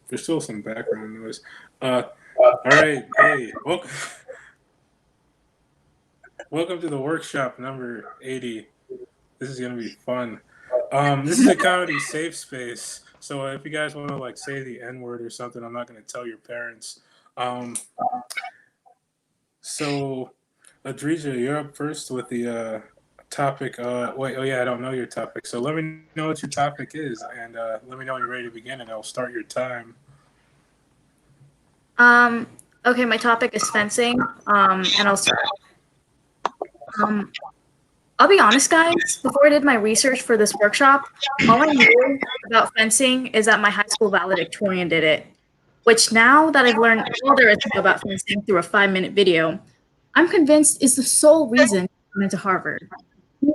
There's still some background noise. Uh, all right. Hey, welcome to the workshop number 80. This is gonna be fun. This is a comedy safe space. So if you guys want to like say the N word or something, I'm not gonna tell your parents. Um, so Adrija, you're up first with the topic. Wait, oh yeah, I don't know your topic. So let me know what your topic is, and let me know when you're ready to begin, and I'll start your time. Um, okay, my topic is fencing. And I'll start. Um, I'll be honest, guys. Before I did my research for this workshop, all I knew about fencing is that my high school valedictorian did it. Which now that I've learned all there is to know about fencing through a 5-minute video, I'm convinced is the sole reason I went to Harvard.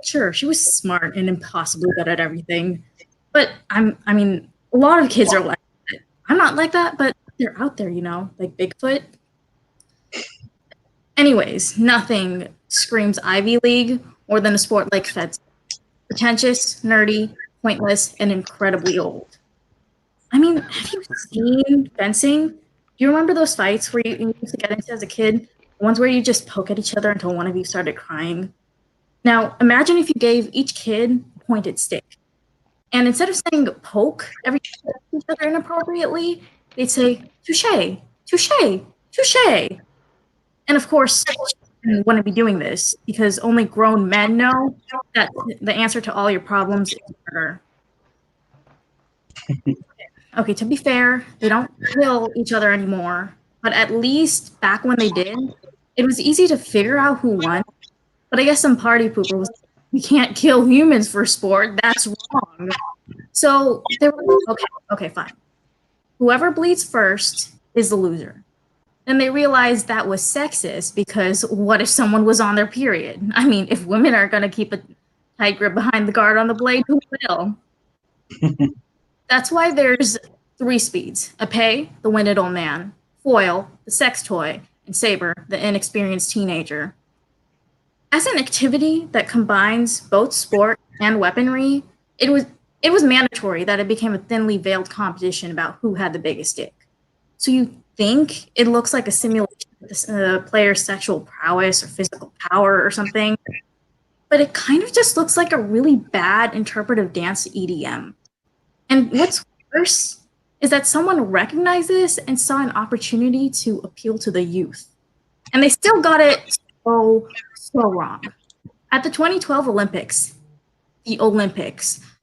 Sure, she was smart and impossibly good at everything, but I mean, a lot of kids are like that. I'm not like that, but they're out there, like Bigfoot. Anyways, nothing screams Ivy League more than a sport like fencing. Pretentious, nerdy, pointless, and incredibly old. I mean, have you seen fencing? Do you remember those fights where you used to get into as a kid? The ones where you just poke at each other until one of you started crying? Now, imagine if you gave each kid a pointed stick. And instead of saying poke every time they touch each other inappropriately, they'd say touche, touche, touche. And of course, you wouldn't be doing this because only grown men know that the answer to all your problems is murder. Okay, to be fair, they don't kill each other anymore. But at least back when they did, it was easy to figure out who won. But I guess some party pooper was, we can't kill humans for sport. That's wrong. So they were like, okay, fine. Whoever bleeds first is the loser. Then they realized that was sexist because what if someone was on their period? I mean, if women are going to keep a tight grip behind the guard on the blade, who will? That's why there's 3 speeds: epee, the winded old man; foil, the sex toy; and saber, the inexperienced teenager. As an activity that combines both sport and weaponry, it was it was mandatory that it became a thinly veiled competition about who had the biggest dick. So you think it looks like a simulation of the player's sexual prowess or physical power or something, but it kind of just looks like a really bad interpretive dance to EDM. And what's worse is that someone recognized this and saw an opportunity to appeal to the youth. And they still got it so wrong. At the 2012 Olympics,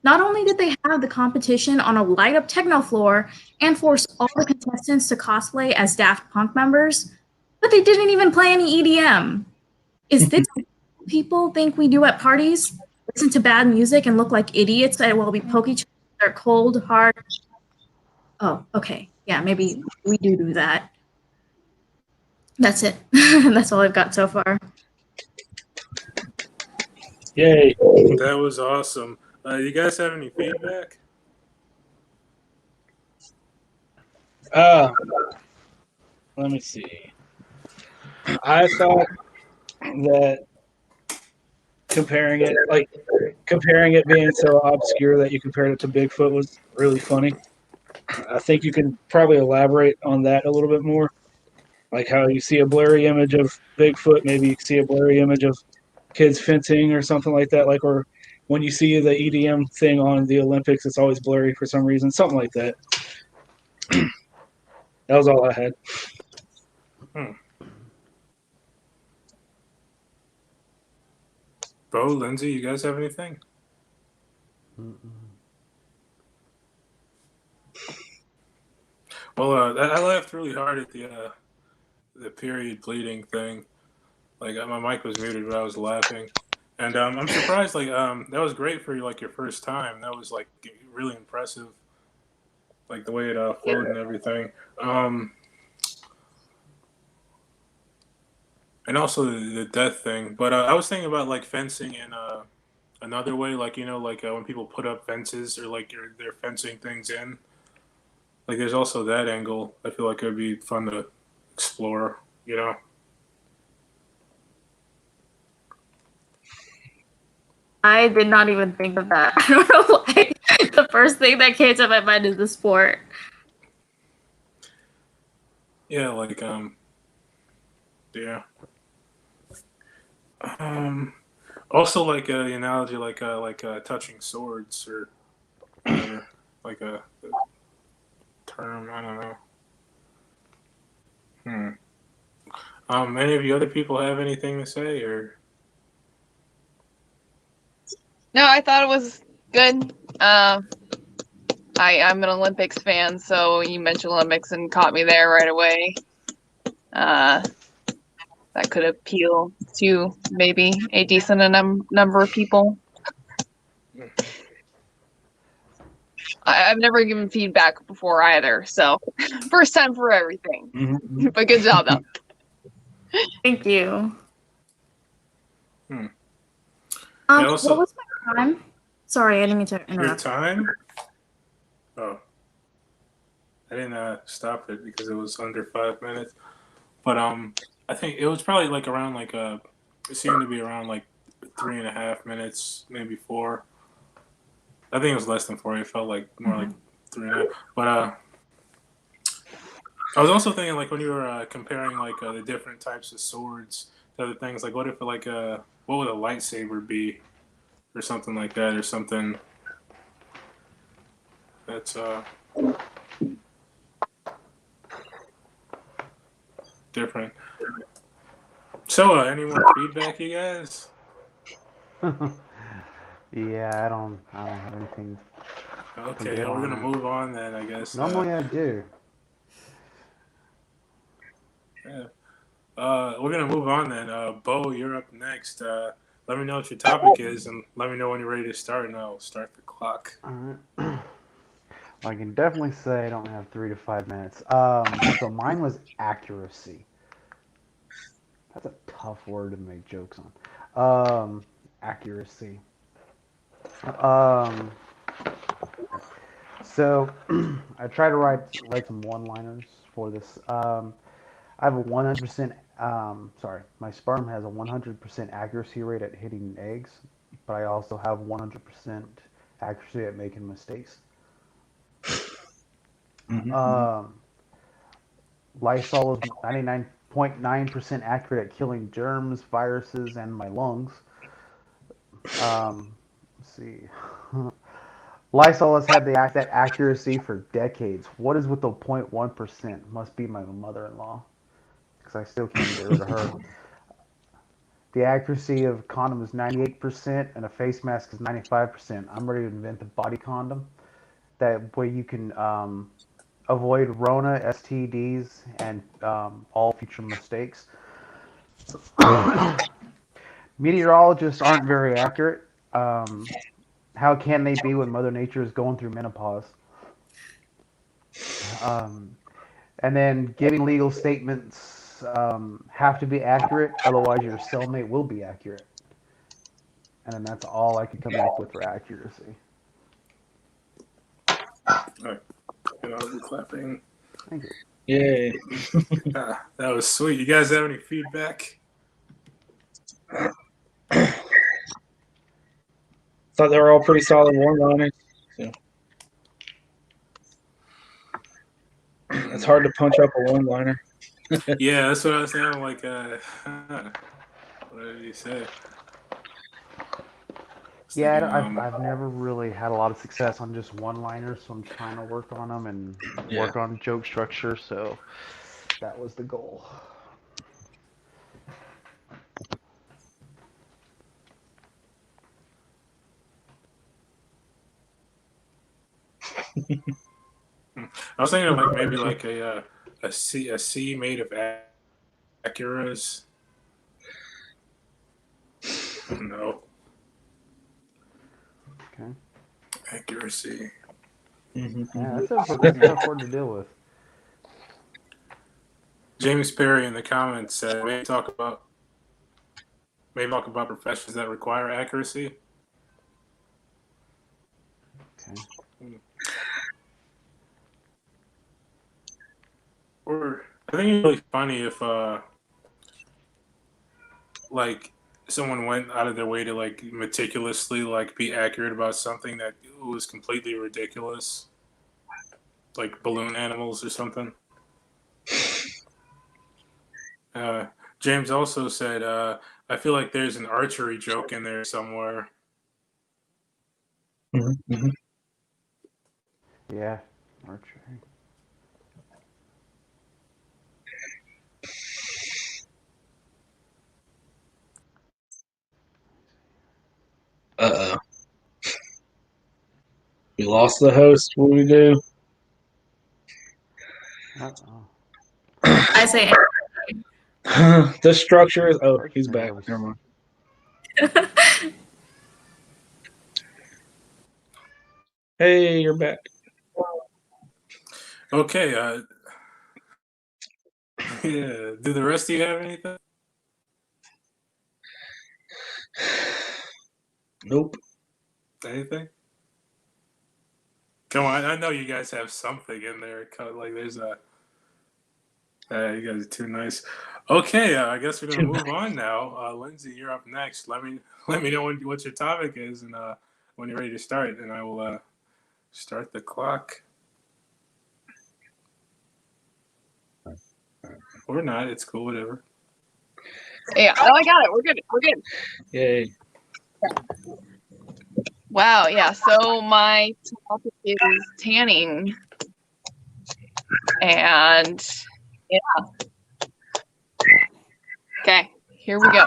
not only did they have the competition on a light up techno floor and force all the contestants to cosplay as Daft Punk members, but they didn't even play any EDM. Is this what people think we do at parties? Listen to bad music and look like idiots while we poke each other with our cold, hard. Oh, okay. Yeah, maybe we do that. That's it. That's all I've got so far. Yay. That was awesome. You guys have any feedback? Let me see. I thought that comparing it being so obscure that you compared it to Bigfoot was really funny. I think you can probably elaborate on that a little bit more. Like how you see a blurry image of Bigfoot, maybe you see a blurry image of kids fencing or something like that. Like, or when you see the EDM thing on the Olympics, it's always blurry for some reason. Something like that. That was all I had. Bo, Lindsay, you guys have anything? Well, I laughed really hard at the period bleeding thing. Like my mic was muted, but I was laughing, and I'm surprised. Like that was great for like your first time. That was like really impressive. Like the way it flowed and everything. And also the death thing. But I was thinking about like fencing in another way, like like when people put up fences or like they're fencing things in. Like there's also that angle. I feel like it would be fun to explore. I did not even think of that. I don't know why. The first thing that came to my mind is the sport. Yeah, like yeah. Um, Also like the analogy like touching swords or whatever, like a term. I don't know. Hmm. Any of you other people have anything to say or? No, I thought it was good. I'm an Olympics fan, so you mentioned Olympics and caught me there right away. That could appeal to maybe a decent number of people. I've never given feedback before either, so first time for everything. Mm-hmm. But good job, though. Thank you. Hmm. Yeah, also, What was my time? Sorry, I didn't mean to your interrupt. time? Oh, I didn't stop it because it was under 5 minutes. But I think it was probably like around like it seemed to be around like 3.5 minutes, maybe 4. I think it was less than 4. It felt like more like 3.5. But I was also thinking like when you were comparing like the different types of swords to other things, like what if like what would a lightsaber be or something like that, or something that's different. So any more feedback, you guys? Yeah, I don't have anything to Okay, give we're on gonna it. move on then, I guess. Normally I do. Yeah. We're gonna move on then. Bo, you're up next. Let me know what your topic is, and let me know when you're ready to start, and I'll start the clock. Alright. Well, I can definitely say I don't have 3 to 5 minutes. So mine was accuracy. That's a tough word to make jokes on. Accuracy. Um, so I try to write some one-liners for this. I have a 100%. Sorry, my sperm has a 100% accuracy rate at hitting eggs, but I also have 100% accuracy at making mistakes. Mm-hmm. Um, Lysol is 99.9% accurate at killing germs, viruses, and my lungs. Let's see. Lysol has had that accuracy for decades. What is with the 0.1%? Must be my mother-in-law, because I still can't get rid of her. The accuracy of a condom is 98%, and a face mask is 95%. I'm ready to invent the body condom. That way you can avoid Rona, STDs, and all future mistakes. Meteorologists aren't very accurate. How can they be when Mother Nature is going through menopause? Um, and then giving legal statements have to be accurate, otherwise your cellmate will be accurate. And then that's all I could come up with for accuracy. All right, and I'll be clapping. Thank you. Yay. That was sweet. You guys have any feedback? Thought they were all pretty solid one-liners. So. It's hard to punch up a one-liner. Yeah, that's what I was saying. Like, what did he say? Yeah, I've never really had a lot of success on just one-liners, so I'm trying to work on them and work on joke structure. So that was the goal. I was thinking of like maybe like a C made of Acuras. No. Okay. Accuracy. Mm-hmm. Yeah, that's a tough word to deal with. James Perry in the comments said maybe talk about professions that require accuracy. Okay. Or I think it's really funny if like someone went out of their way to like meticulously like be accurate about something that was completely ridiculous, like balloon animals or something. Uh, James also said, I feel like there's an archery joke in there somewhere. Mm-hmm. Yeah, archery. Uh-oh. We lost the host. What do we do? Uh-oh. I say The structure is. Oh, First he's thing back. I was- Never mind. Hey, you're back. Okay. Yeah. Do the rest of you have anything? Nope. Anything? Come on, I know you guys have something in there. Like there's a. You guys are too nice. Okay, I guess we're gonna move on now. Lindsay, you're up next. Let me know what your topic is and when you're ready to start, and I will start the clock. Or not. It's cool. Whatever. Yeah. Oh, I got it. We're good. We're good. Yay. Wow. Yeah. So my topic is tanning, and yeah. Okay. Here we go.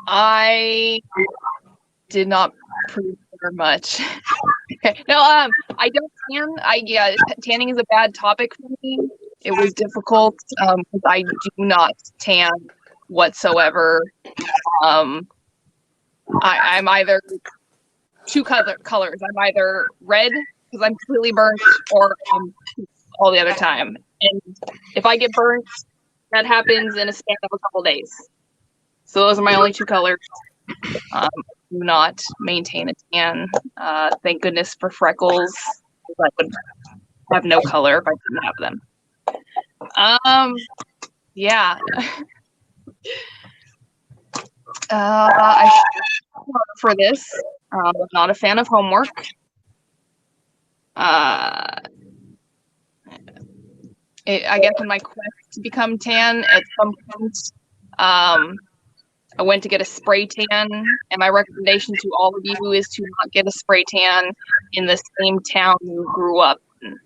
I did not prepare much. Okay. No. I don't tan. Tanning is a bad topic for me. It was difficult because I do not tan whatsoever. I'm either two colors. I'm either red because I'm completely burnt, or I'm all the other time. And if I get burnt, that happens in a span of a couple days. So those are my only two colors. I do not maintain a tan. Thank goodness for freckles. I would have no color if I didn't have them. Yeah. I should for this. I'm not a fan of homework. I guess in my quest to become tan, at some point, I went to get a spray tan, and my recommendation to all of you is to not get a spray tan in the same town you grew up in.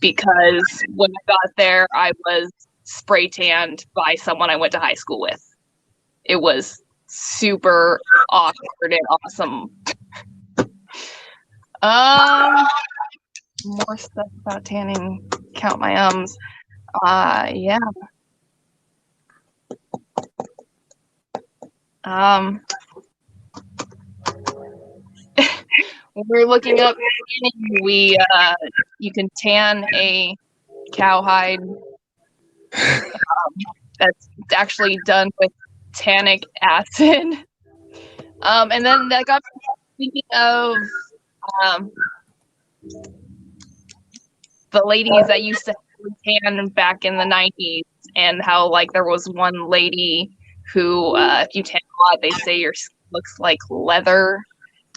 Because when I got there, I was spray tanned by someone I went to high school with. It was super awkward and awesome. More stuff about tanning. Count my ums. Yeah. When we're looking up tanning, you can tan a cowhide. That's actually done with tannic acid. And then that got me thinking of the ladies that used to tan back in the 90s, and how like there was one lady who, if you tan a lot, they say your skin looks like leather.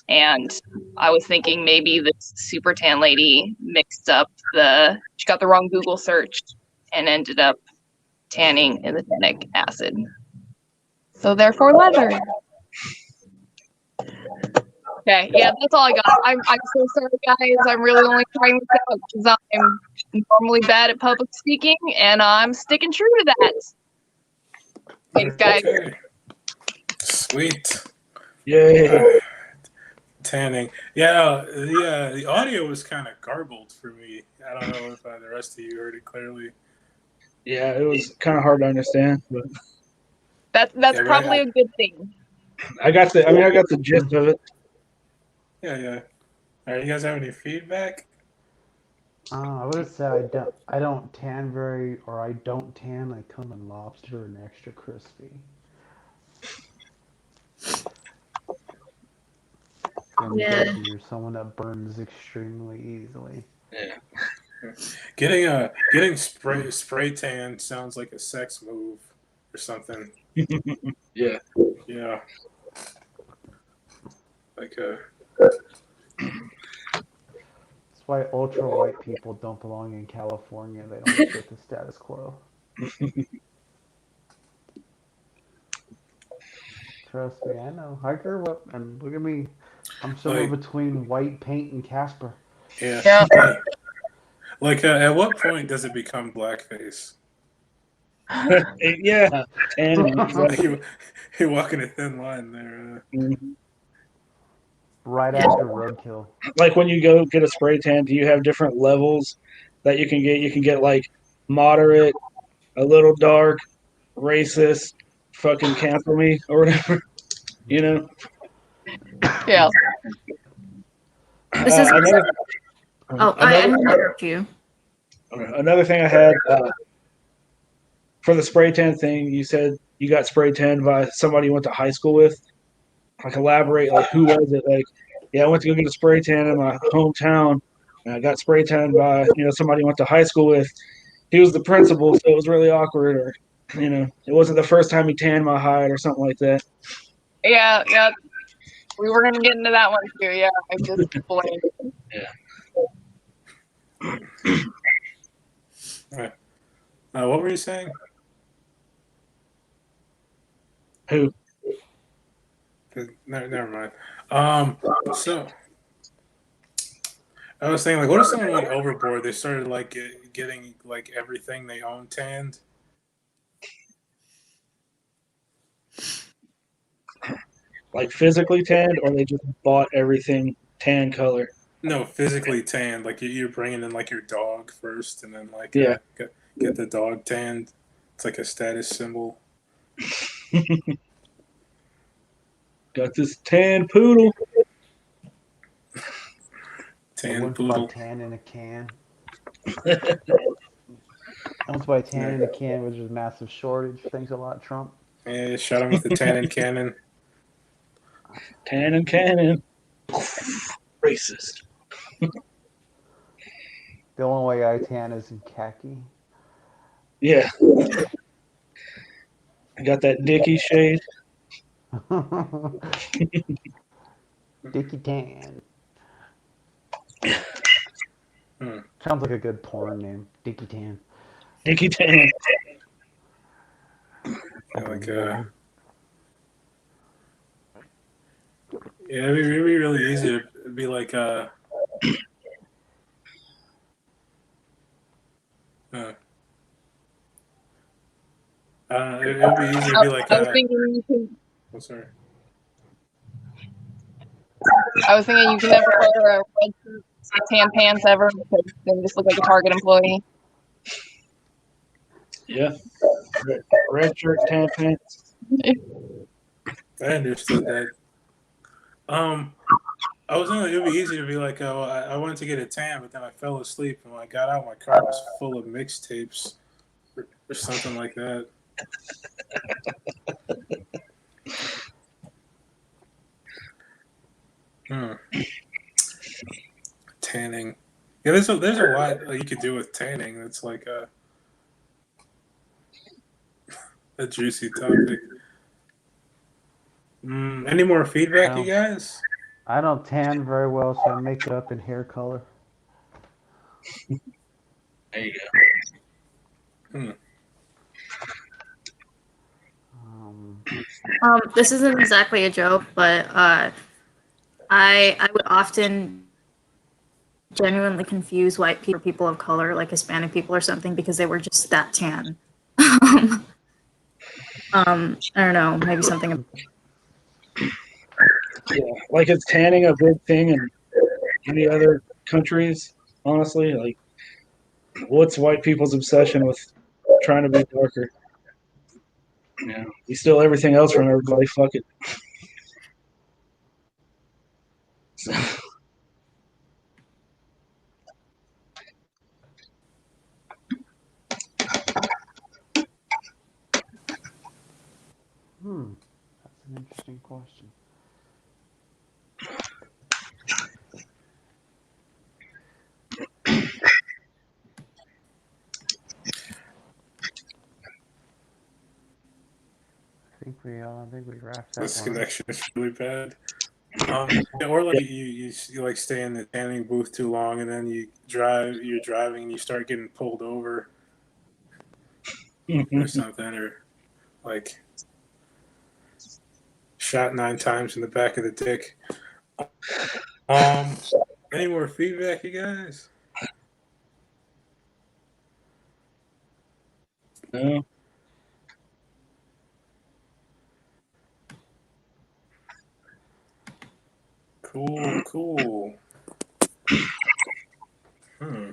And I was thinking maybe this super tan lady she got the wrong Google search and ended up tanning in the tannic acid. So therefore leather. Okay, yeah, that's all I got. I'm so sorry, guys. I'm really only trying this out because I'm normally bad at public speaking, and I'm sticking true to that. Thanks, guys. Okay. Sweet. Yay. Tanning. Yeah, the audio was kind of garbled for me. I don't know if the rest of you heard it clearly. Yeah, it was kind of hard to understand, but That's Yeah, probably right. a good thing. I got the gist of it. Yeah. All right, you guys have any feedback? I would have said I don't tan or I don't tan like common lobster and extra crispy. I'm Yeah. guessing you're someone that burns extremely easily. Yeah. Getting spray tan sounds like a sex move or something. Yeah. Yeah. Like a. That's That's why ultra white people don't belong in California. They don't fit the status quo. Trust me, I know. I grew up, and look at me. I'm somewhere Like, between white paint and Casper. yeah. Yeah. At what point does it become blackface? Yeah, tanning. Exactly. You're walking a thin line there. Right after roadkill. Like when you go get a spray tan, do you have different levels that you can get? You can get like moderate, a little dark, racist, fucking cancel me or whatever. You know. Yeah. This is Another, oh, I another, didn't interrupt you. another thing I had for the spray tan thing. You said you got spray tan by somebody you went to high school with. Like elaborate, like who was it? Like, yeah, I went to go get a spray tan in my hometown, and I got spray tan by somebody I went to high school with. He was the principal, so it was really awkward, or it wasn't the first time he tanned my hide or something like that. Yeah. Yeah. We were gonna get into that one too. Yeah. I just blamed. Right. What were you saying? Who? Never mind. So I was saying, like, what if someone went overboard? They started like getting like everything they own tanned. Like physically tanned, or they just bought everything tan color? No, physically tanned. Like you're bringing in like your dog first, and then like Yeah. get the dog tanned. It's like a status symbol. Got this tan poodle. I Tan once bought poodle. tan in a can. Once bought tan in a can, which was massive shortage. Thanks a lot, Trump. Yeah, shot him with the tannin cannon. Tan and cannon. Racist. The only way I tan is in khaki. Yeah. I got that Dickie shade. Dickie Tan. Hmm. Sounds like a good porn name. Dickie Tan. Dickie tan. Yeah, like yeah, it'd be really easy to be like I don't know. It would be easy to be like I was thinking you can. oh, sorry. I was thinking you can never wear a red shirt, tan pants ever because then you just look like a Target employee. Yeah. Red shirt, tan pants. I understood that. I was thinking it would be easy to be like, oh, I wanted to get a tan, but then I fell asleep, and when I got out, my car was full of mixtapes or something like that. Tanning. Yeah, there's a lot you could do with tanning. It's like a juicy topic. Any more feedback, you guys? I don't tan very well, so I make it up in hair color. There you go. This isn't exactly a joke, but I would often genuinely confuse white people, people of color, like Hispanic people or something, because they were just that tan. I don't know, maybe something. Yeah, like is tanning a big thing in any other countries? Honestly, like, what's white people's obsession with trying to be darker? Yeah, we steal everything else from everybody. Fuck it. So, That's an interesting question. I think we wrapped that This one up. connection is really bad. Or like you like stay in the standing booth too long, and then you're driving, and you start getting pulled over or something, or like shot 9 times in the back of the dick. Um, any more feedback, you guys? No. Cool. Hmm.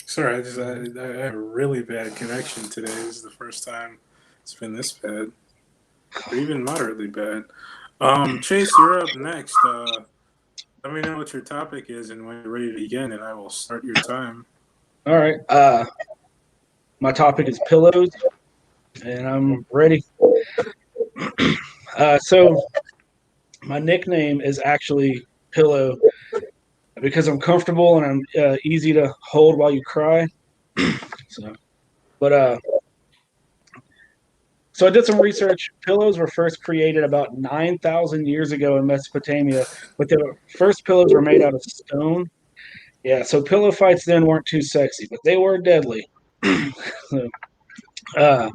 Sorry, I have a really bad connection today. This is the first time it's been this bad, or even moderately bad. Chase, you're up next. Let me know what your topic is and when you're ready to begin, and I will start your time. All right. My topic is pillows, and I'm ready. So my nickname is actually Pillow because I'm comfortable and I'm easy to hold while you cry. So, but so I did some research. Pillows were first created about 9,000 years ago in Mesopotamia, but the first pillows were made out of stone. Yeah, so pillow fights then weren't too sexy, but they were deadly. So, uh,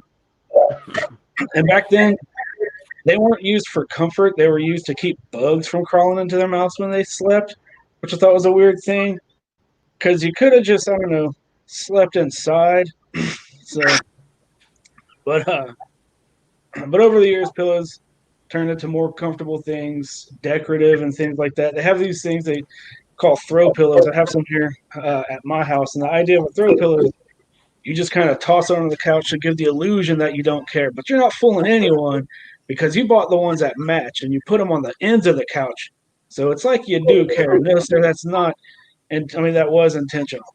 and back then, they weren't used for comfort. They were used to keep bugs from crawling into their mouths when they slept, which I thought was a weird thing because you could have just, I don't know, slept inside. So, but uh, but over the years, pillows turned into more comfortable things, decorative and things like that. They have these things they call throw pillows. I have some here at my house, and the idea of a throw pillow is you just kind of toss it on the couch to give the illusion that you don't care, but you're not fooling anyone because you bought the ones that match and you put them on the ends of the couch. So it's like you do care. No, sir, that's not, and I mean that was intentional.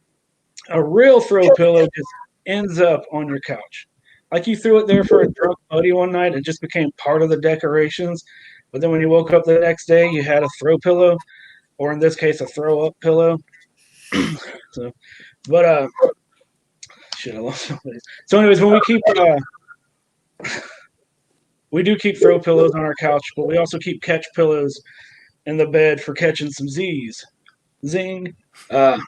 A real throw pillow just ends up on your couch. Like you threw it there for a drunk buddy one night, it just became part of the decorations. But then when you woke up the next day, you had a throw pillow, or in this case, a throw up pillow. So, but shit, I lost my place. So, anyways, when we do keep throw pillows on our couch, but we also keep catch pillows in the bed for catching some Z's. Zing. Uh,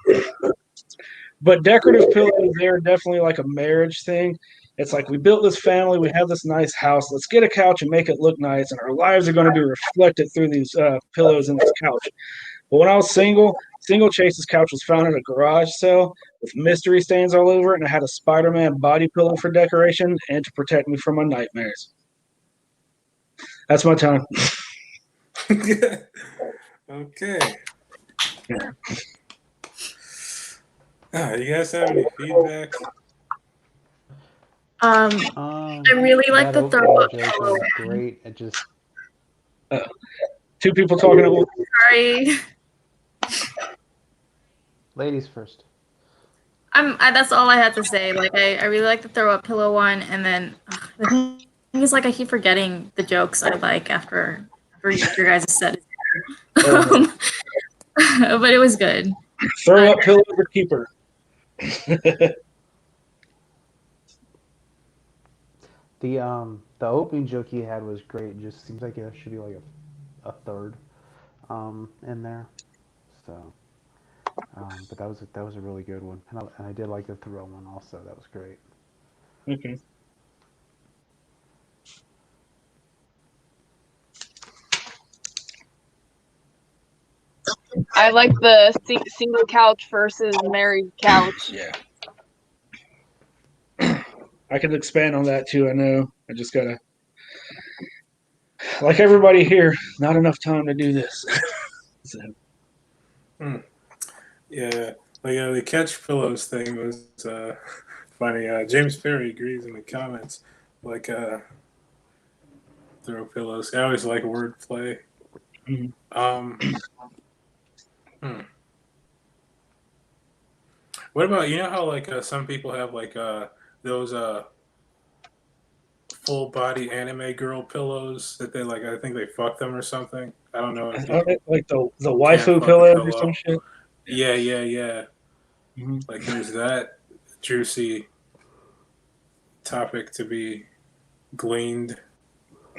But decorative pillows, they're definitely like a marriage thing. It's like we built this family, we have this nice house. Let's get a couch and make it look nice, and our lives are going to be reflected through these pillows in this couch. But when I was single Chase's couch was found in a garage sale with mystery stains all over it, and it had a Spider-Man body pillow for decoration and to protect me from my nightmares. That's my time. Okay. You guys have any feedback? I really like that the throw opening up joke pillow. was great. It just Two people talking at once. Sorry. ladies first. That's all I had to say. Like I really like the throw up pillow one, and then the thing is like I keep forgetting the jokes I like after your guys' set. But it was good. Throw up pillow or keeper. The opening joke he had was great. It just seems like it should be like a third in there. So but that was a really good one, and I did like the throw one also. That was great. Okay. I like the single couch versus married couch. Yeah. I can expand on that too. I know. I just gotta, like everybody here, not enough time to do this. So. Yeah, like the catch pillows thing was funny. James Perry agrees in the comments. Like throw pillows. I always like wordplay. Mhm. What about how like some people have like those full body anime girl pillows that they like? I think they fuck them or something. I don't know if you Like the can't waifu fuck a pillows or some pillow. shit. Yeah. Mhm. Like there's that juicy topic to be gleaned.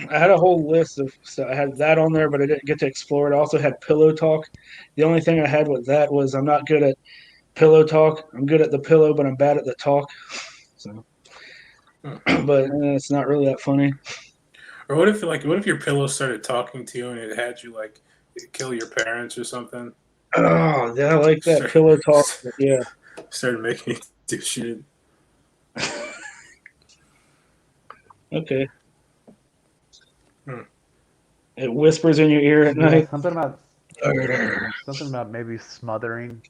I had a whole list of so I had that on there, but I didn't get to explore it. I also had pillow talk. The only thing I had with that was I'm not good at pillow talk. I'm good at the pillow, but I'm bad at the talk. So, Hmm. but it's not really that funny. Or what if your pillow started talking to you and it had you like kill your parents or something? Oh, yeah, I like that Start, pillow talk. But yeah. started making you do shit. Okay. Hmm. It whispers in your ear at Yeah, night. something about Murder. maybe smothering.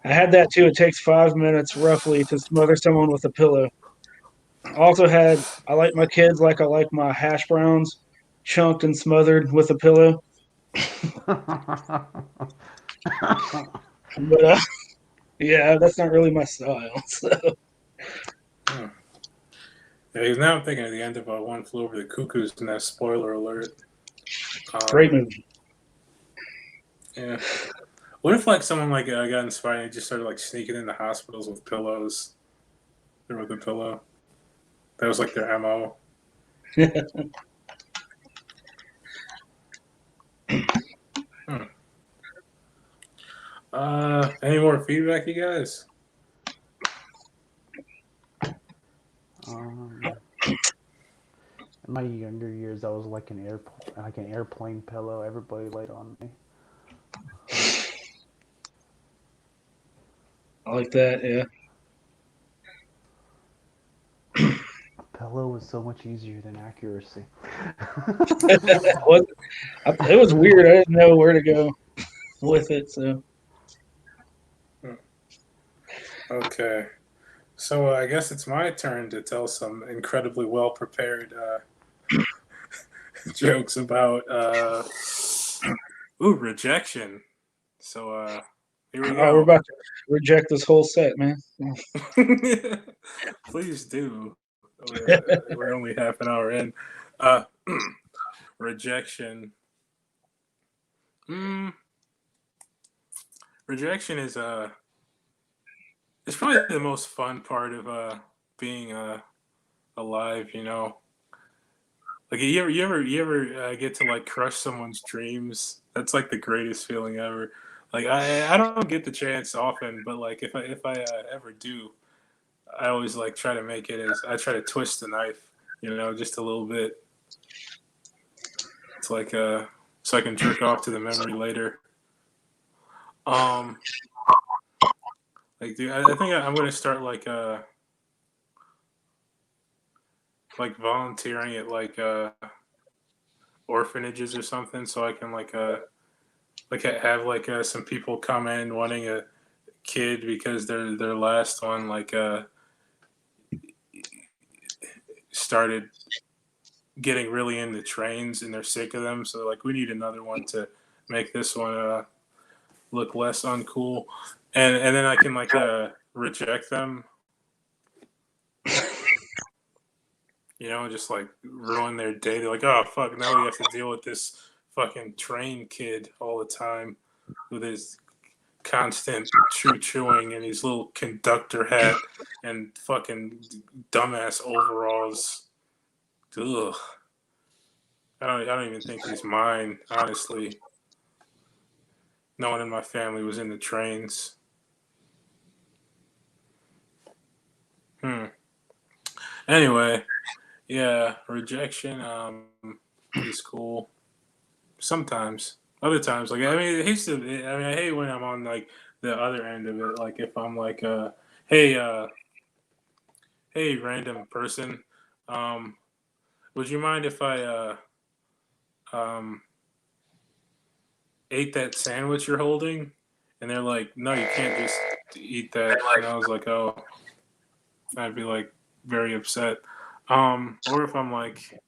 I had that too. It takes 5 minutes roughly to smother someone with a pillow. Also had I like my kids like I like my hash browns, chunked and smothered with a pillow. But yeah, that's not really my style. So Hmm. Yeah, 'cause now I'm thinking of the end of One Flew Over the Cuckoo's Nest. Spoiler alert. great Um, movie. yeah. What if like someone like got inspired and just started like sneaking into hospitals with pillows or with a pillow? That was like their MO. Hmm. Any more feedback, you guys? um, in my younger years, I was like an airplane pillow. Everybody laid on me. I like that. Yeah. A pillow was so much easier than accuracy. It was weird. I didn't know where to go with it. So Hmm. Okay. So I guess it's my turn to tell some incredibly well prepared jokes about rejection. So here we we're go. about to reject this whole set, man. Please do. We're only half an hour in. Uh, rejection. Mm, rejection is it's probably the most fun part of being alive. You know, like you ever get to like crush someone's dreams. That's like the greatest feeling ever. Like I don't get the chance often, but like if I ever do, I always like try to make it as I try to twist the knife, just a little bit. It's like so I can jerk off to the memory later. Um, like dude, I think I'm gonna start like volunteering at like orphanages or something, so I can like have like some people come in wanting a kid because their last one like started getting really into trains and they're sick of them, so like we need another one to make this one look less uncool, and then I can like reject them, just like ruin their day. They're like, oh fuck, now we have to deal with this fucking train kid all the time with his constant chewing and his little conductor hat and fucking dumbass overalls. Ugh. I don't even think he's mine, honestly. No one in my family was in the trains. Hmm. Anyway, yeah, rejection is cool. Sometimes. Other times, like I hate when I'm on like the other end of it. Like if I'm like hey hey random person, um would you mind if I um ate that sandwich you're holding? And they're like, no, you can't just eat that. And I was like, oh, I'd be like very upset. Or if I'm like,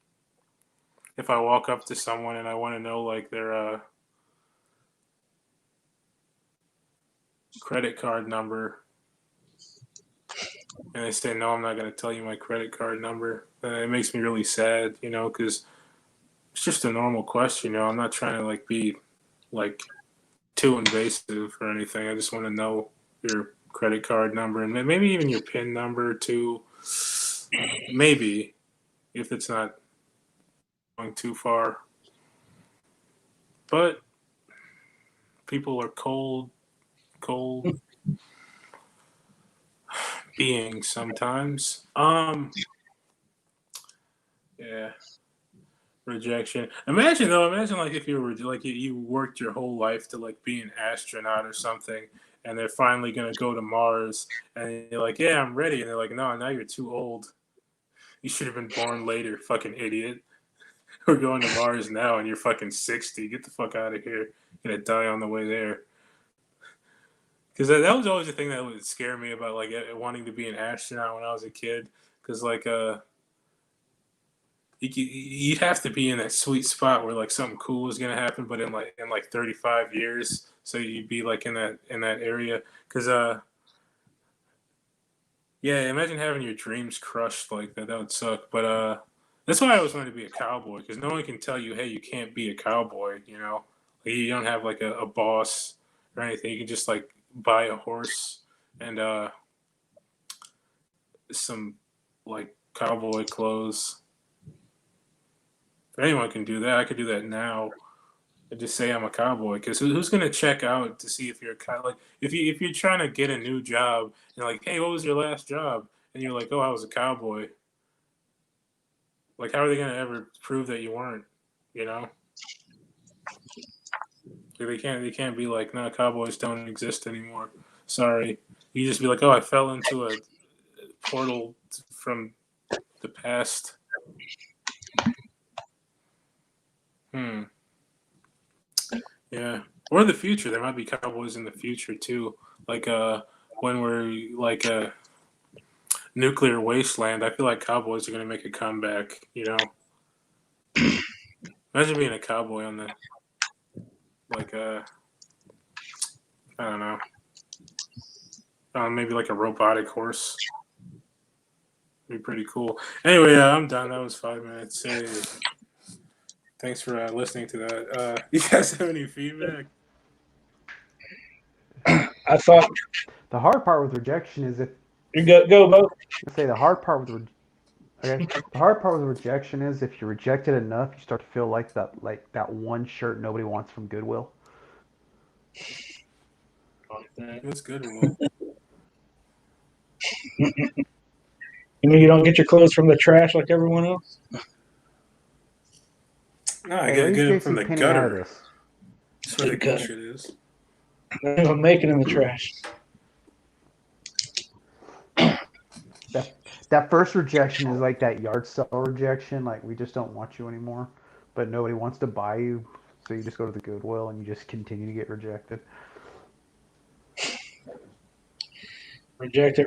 if I walk up to someone and I want to know like their credit card number, and they say, no, I'm not going to tell you my credit card number, then it makes me really sad, because it's just a normal question. I'm not trying to like be like too invasive or anything. I just want to know your credit card number and maybe even your PIN number too. Maybe if it's not going too far. But people are cold beings sometimes. Yeah. Rejection. Imagine like if you were like you worked your whole life to like be an astronaut or something, and they're finally gonna go to Mars, and you're like, yeah, I'm ready, and they're like, no, now you're too old. You should have been born later, fucking idiot. We're going to Mars now, and you're fucking 60. Get the fuck out of here. You're gonna die on the way there. Because that was always the thing that would scare me about like wanting to be an astronaut when I was a kid. Because like you'd have to be in that sweet spot where like something cool is gonna happen, but in like 35 years, so you'd be like in that area. Because yeah, imagine having your dreams crushed like that. That would suck. But that's why I always wanted to be a cowboy because no one can tell you, hey, you can't be a cowboy. Like, you don't have like a boss or anything. You can just like buy a horse and some like cowboy clothes. If anyone can do that, I could do that now. And just say I'm a cowboy, because who's gonna check out to see if you're a cow? Like if you're trying to get a new job, and like, hey, what was your last job? And you're like, oh, I was a cowboy. Like, how are they gonna ever prove that you weren't? You know, like, they can't be like, no, cowboys don't exist anymore. Sorry. You just be like, oh, I fell into a portal from the past. Hmm. Yeah. Or the future. There might be cowboys in the future too. Like when we're like a nuclear wasteland, I feel like cowboys are gonna make a comeback, Imagine being a cowboy on the like I don't know. Maybe like a robotic horse. It'd be pretty cool. Anyway, I'm done. That was 5 minutes. Hey, thanks for listening to that. You guys have any feedback? I thought The hard part with rejection is you go both. say the hard part with okay, the hard part with rejection is if you're rejected enough, you start to feel like that one shirt nobody wants from Goodwill. That's good. Will. You don't get your clothes from the trash like everyone else. No, I Hey, gotta leave get it from the JC Penney out of gutter. this. That's where the The gutter. bullshit is. They don't even make it in the trash. That first rejection is like that yard sale rejection. Like, we just don't want you anymore, but nobody wants to buy you, so you just go to the Goodwill and you just continue to get rejected. Reject it.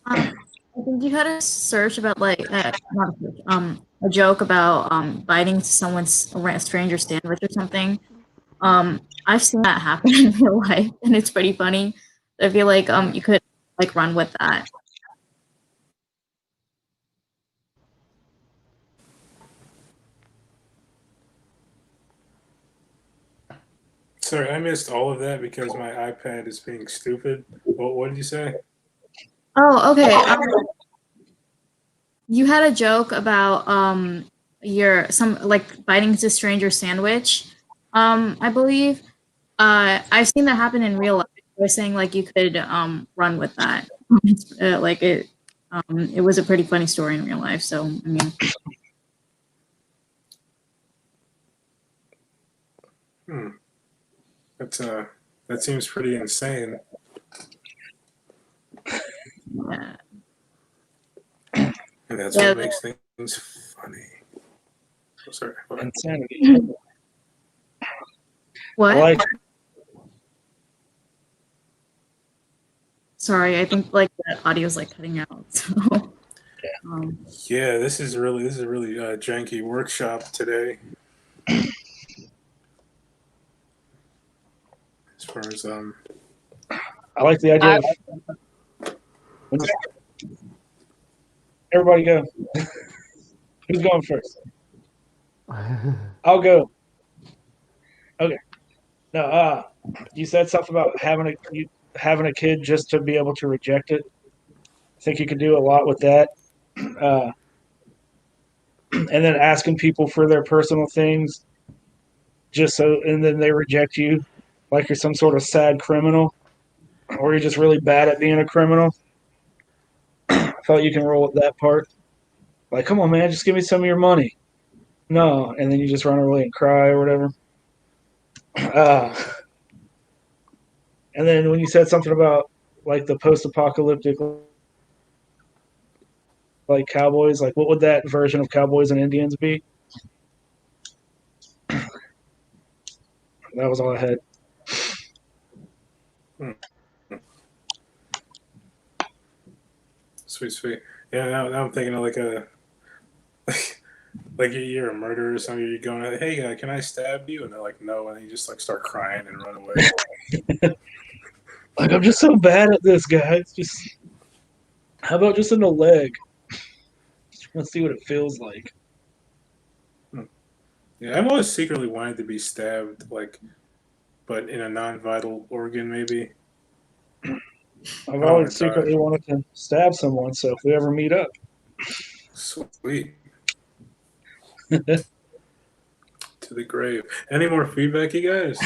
I think you had a search about like not a search, a joke about biting someone's a stranger sandwich or something. I've seen that happen in real life, and it's pretty funny. I feel like you could like run with that. Sorry, I missed all of that because my iPad is being stupid. What did you say? Oh, okay. You had a joke about some like biting into a stranger sandwich. I believe. I've seen that happen in real life. I was saying like you could run with that. Like it was a pretty funny story in real life. So I mean, That seems pretty insane. yeah. And that's Yeah. what makes things funny. Oh, sorry. What? Insanity. What? I like Sorry, I think like the audio's like cutting out. So. Yeah, this is really janky workshop today. As far as I like the idea of everybody go. Who's going first? I'll go. No, you said something about having a kid just to be able to reject it. I think you could do a lot with that. Uh, and then asking people for their personal things just so, and then they reject you like you're some sort of sad criminal or you're just really bad at being a criminal. I felt you can roll with that part. Like, come on, man, just give me some of your money. No, and then you just run away and cry or whatever. Uh, and then when you said something about like the post-apocalyptic, like cowboys, like what would that version of cowboys and Indians be? That was all I had. Sweet, sweet. Yeah, now I'm thinking of like a like you're a murderer or something. You're going, hey, can I stab you? And they're like, no, and then you just like start crying and run away. Like, I'm just so bad at this, guys. Just how about just in the leg? Let's see what it feels like. Yeah, I've always secretly wanted to be stabbed, like, but in a non-vital organ, maybe. I've Oh always my secretly gosh, wanted to stab someone, so if we ever meet up. sweet. To the grave. Any more feedback, you guys?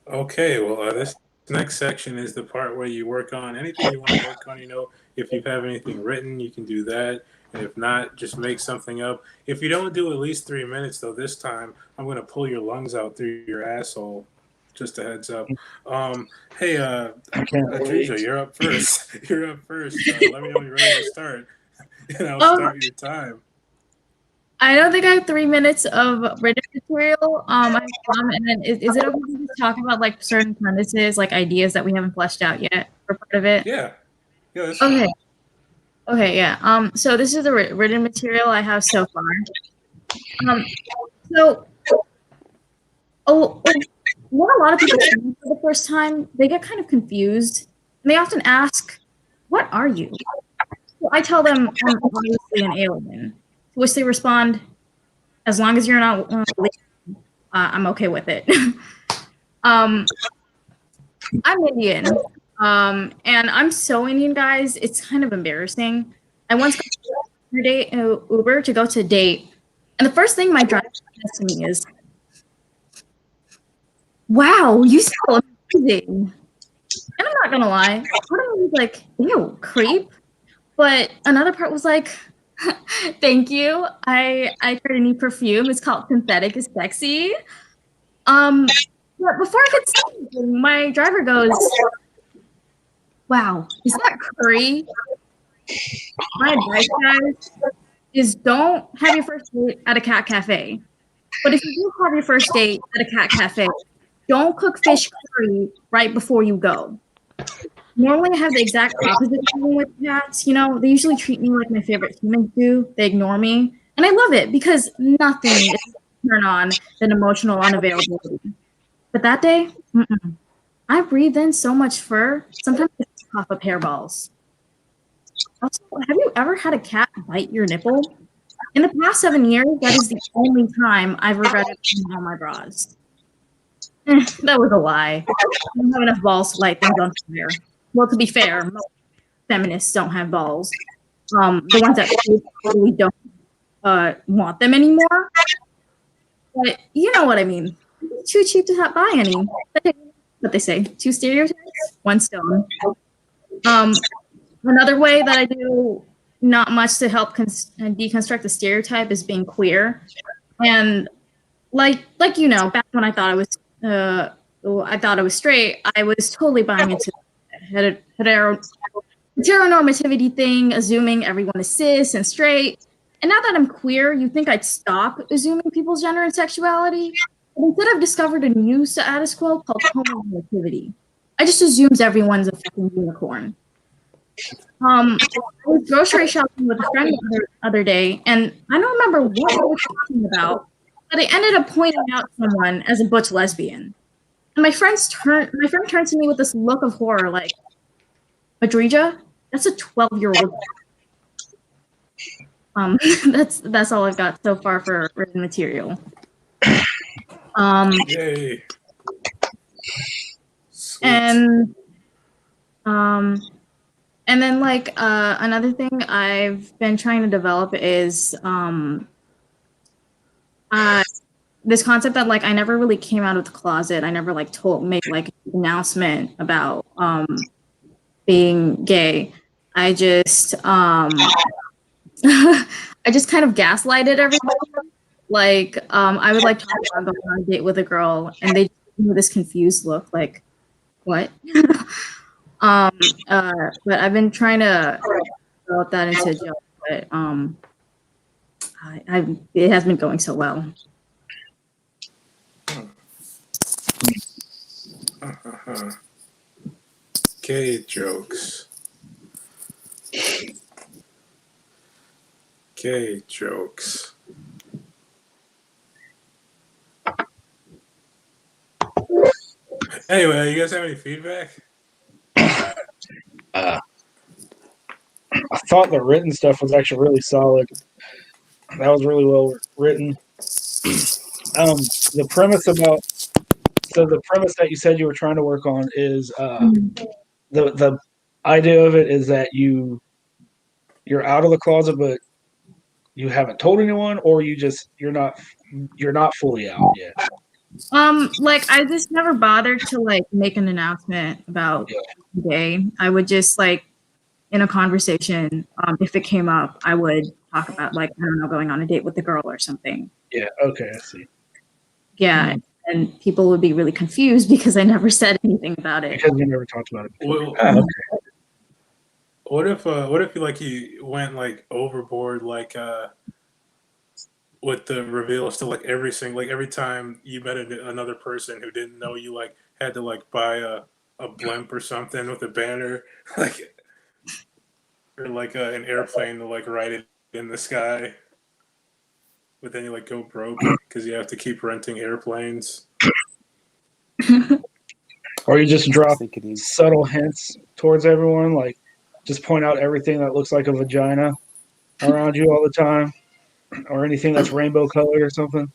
Okay, well, this next section is the part where you work on anything you want to work on. If you have anything written, you can do that. And if not, just make something up. If you don't do at least 3 minutes, though, this time I'm going to pull your lungs out through your asshole. Just a heads up. Hey, I can't Adrijo, wait. you're up first. You're up first. Let me know when you're ready to start, and I'll Um, start your time. I don't think I have 3 minutes of written material. I have some, and then is it okay to just talk about like certain premises, like ideas that we haven't fleshed out yet for part of it? Yeah, yeah, that's Okay. fine. Okay, yeah. So this is the written material I have so far. So what a lot of people see for the first time, they get kind of confused, and they often ask, "What are you?" So I tell them I'm obviously an alien, to which they respond, "As long as you're not, I'm okay with it." um, I'm Indian, and I'm so Indian, guys. It's kind of embarrassing. I once got Uber to go to a date, and the first thing my driver says to me is, "Wow, you smell amazing." And I'm not gonna lie, part of me was like, "Ew, creep." But another part was like, "Thank you. I tried a new perfume. It's called Synthetic is Sexy." But before I could say anything, my driver goes, "Wow, is that curry?" My advice, guys, is don't have your first date at a cat cafe. But if you do have your first date at a cat cafe, don't cook fish curry right before you go. Normally, I have the exact opposite feeling with cats. They usually treat me like my favorite humans do. They ignore me. And I love it because nothing is a turn on than emotional unavailability. But that day, I breathed in so much fur, sometimes I cough up hairballs. Also, have you ever had a cat bite your nipple? In the past 7 years, that is the only time I've regretted putting on my bras. That was a lie. I don't have enough balls to light things on fire. Well, to be fair, most feminists don't have balls. The ones that totally don't want them anymore. But you know what I mean. It's too cheap to buy any. What they say, two stereotypes, one stone. Another way that I do not much to help deconstruct the stereotype is being queer. And like back when I thought I was straight, I was totally buying into heteronormativity thing, assuming everyone is cis and straight. And now that I'm queer, you think I'd stop assuming people's gender and sexuality? But instead, I've discovered a new status quo called homonormativity. I just assumes everyone's a fucking unicorn. I was grocery shopping with a friend the other day, and I don't remember what we were talking about, but I ended up pointing out someone as a butch lesbian. And my friend turns to me with this look of horror, like, "Adrija, that's a 12-year-old." That's all I've got so far for written material. Yay. Sweet. And then like another thing I've been trying to develop is this concept that like I never really came out of the closet. I never like made like an announcement about being gay. I just I just kind of gaslighted everybody. Like I would like talk about going on a date with a girl and they just give me this confused look like what? But I've been trying to develop that into a joke, but it has been going so well. Gay jokes. Gay jokes. Anyway, you guys have any feedback? I thought the written stuff was actually really solid. That was really well written. The premise that you said you were trying to work on is the idea of it is that you're out of the closet, but you haven't told anyone, or you're not fully out yet. Like I just never bothered to like make an announcement about gay. I would just like in a conversation, if it came up, I would talk about like I don't know, going on a date with the girl or something. Yeah. Okay. I see. Yeah, and people would be really confused because I never said anything about it. Because you never talked about it before. Well, Okay. what if you went like overboard like with the reveals to like every time you met another person who didn't know you like had to like buy a blimp or something with a banner like or like an airplane to like ride it in the sky, but then you like go broke because you have to keep renting airplanes. Or you just drop subtle hints towards everyone, like just point out everything that looks like a vagina around you all the time, or anything that's rainbow colored or something.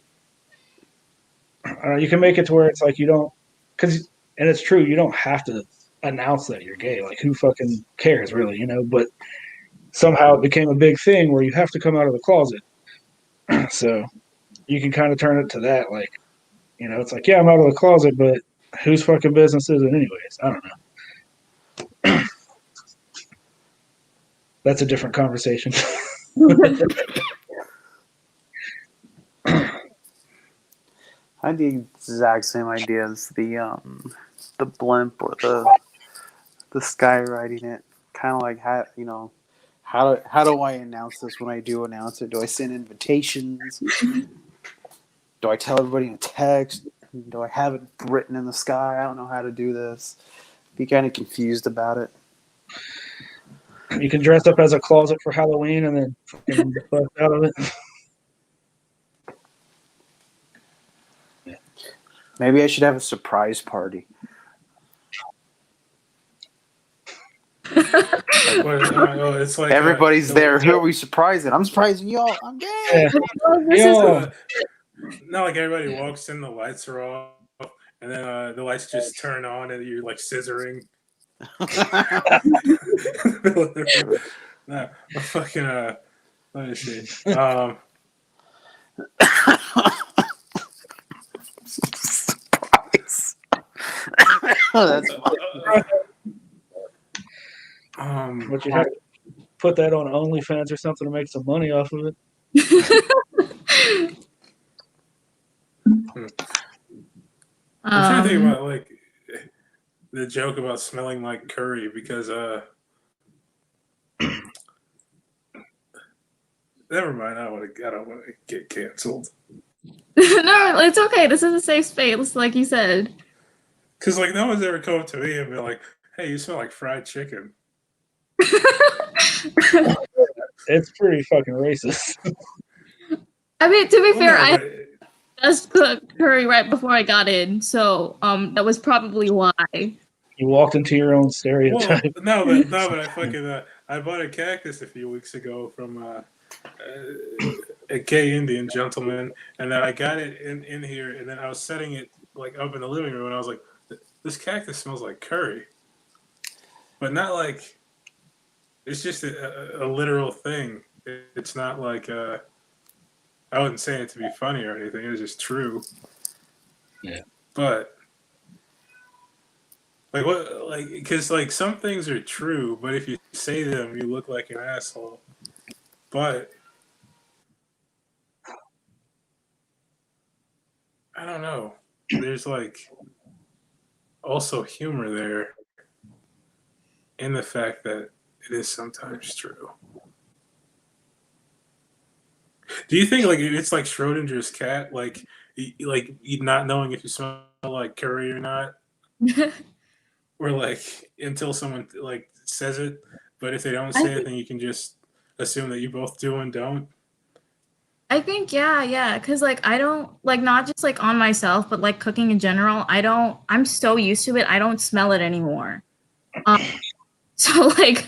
You can make it to where it's like you don't, and it's true, you don't have to announce that you're gay. Like who fucking cares, really, you know? But somehow it became a big thing where you have to come out of the closet. So you can kind of turn it to that, like, you know, it's like, yeah, I'm out of the closet, but whose fucking business is it anyways? I don't know. That's a different conversation. I had the exact same idea as the blimp or the sky riding it. Kind of like how do I announce this when I do announce it? Do I send invitations? Do I tell everybody in text? Do I have it written in the sky? I don't know how to do this. Be kind of confused about it. You can dress up as a closet for Halloween and then fucking bust out of it. Maybe I should have a surprise party. It's like everybody's there. Who are we surprising? I'm surprising y'all. I'm gay. Yeah. Not like everybody walks in, the lights are off, and then the lights just turn on, and you're like scissoring. No, fucking let me see. Surprise. That's But you have to put that on OnlyFans or something to make some money off of it. I'm trying to think about like the joke about smelling like curry because never mind. I don't want to get canceled. No, it's okay. This is a safe space, like you said. Because like no one's ever come up to me and be like, "Hey, you smell like fried chicken." It's pretty fucking racist. I mean, to be fair, I but just cooked curry right before I got in, so that was probably why. You walked into your own stereotype. no, but I fucking I bought a cactus a few weeks ago from a gay Indian gentleman, and then I got it in here, and then I was setting it like up in the living room, and I was like, "This cactus smells like curry," but not like it's just a literal thing. It's not like I wasn't saying it to be funny or anything. It was just true. Yeah. But like what, like because like some things are true, but if you say them, you look like an asshole. But I don't know. There's like also humor there in the fact that it is sometimes true. Do you think like it's like Schrodinger's cat, like you not knowing if you smell like curry or not, or like until someone like says it, but if they don't I say think, anything, you can just assume that you both do and don't. I think, yeah, because like I don't like not just like on myself, but like cooking in general. I'm so used to it. I don't smell it anymore. Um, so like,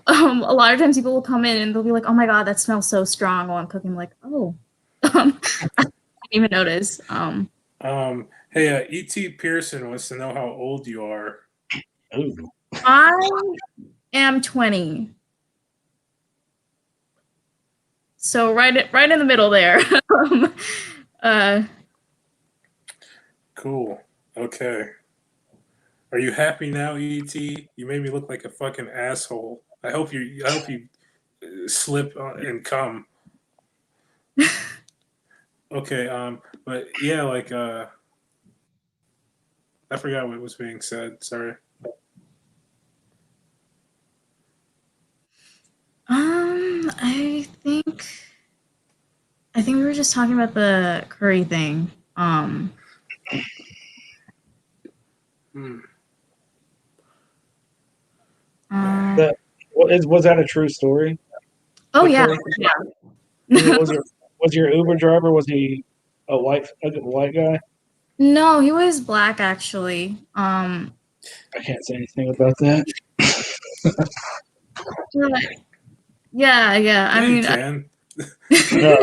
a lot of times people will come in and they'll be like, "Oh my god, that smells so strong," while I'm cooking. I'm like, "Oh, I didn't even notice." Hey, E.T. Pearson wants to know how old you are. Ooh. I am 20. So right in the middle there. uh, Cool. Okay. Are you happy now, E.T.? You made me look like a fucking asshole. I hope you slip and come. Okay. But yeah, like I forgot what was being said. Sorry. I think we were just talking about the curry thing. Hmm. Uh, That was that a true story? oh The yeah, curry? yeah. Was your Uber driver? Was he a white guy? No, he was black actually. I can't say anything about that. Yeah. I Yeah, you mean, can. No.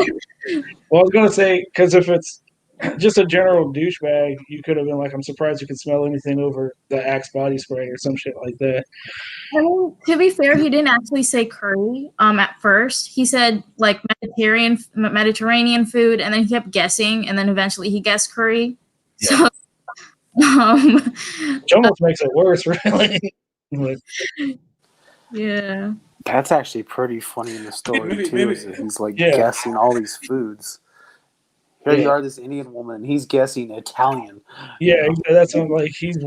Well, I was gonna say because if it's just a general douchebag, you could have been like, "I'm surprised you could smell anything over the Axe body spray or some shit like that." I mean, to be fair, he didn't actually say curry. At first, he said like Mediterranean food, and then he kept guessing, and then eventually he guessed curry. Yeah. So, um, Which almost makes it worse, really. Like, yeah. That's actually pretty funny in the story too. Is that he's like Yeah. guessing all these foods. Here you Yeah. are, this Indian woman, and he's guessing Italian. yeah, that's what, like he's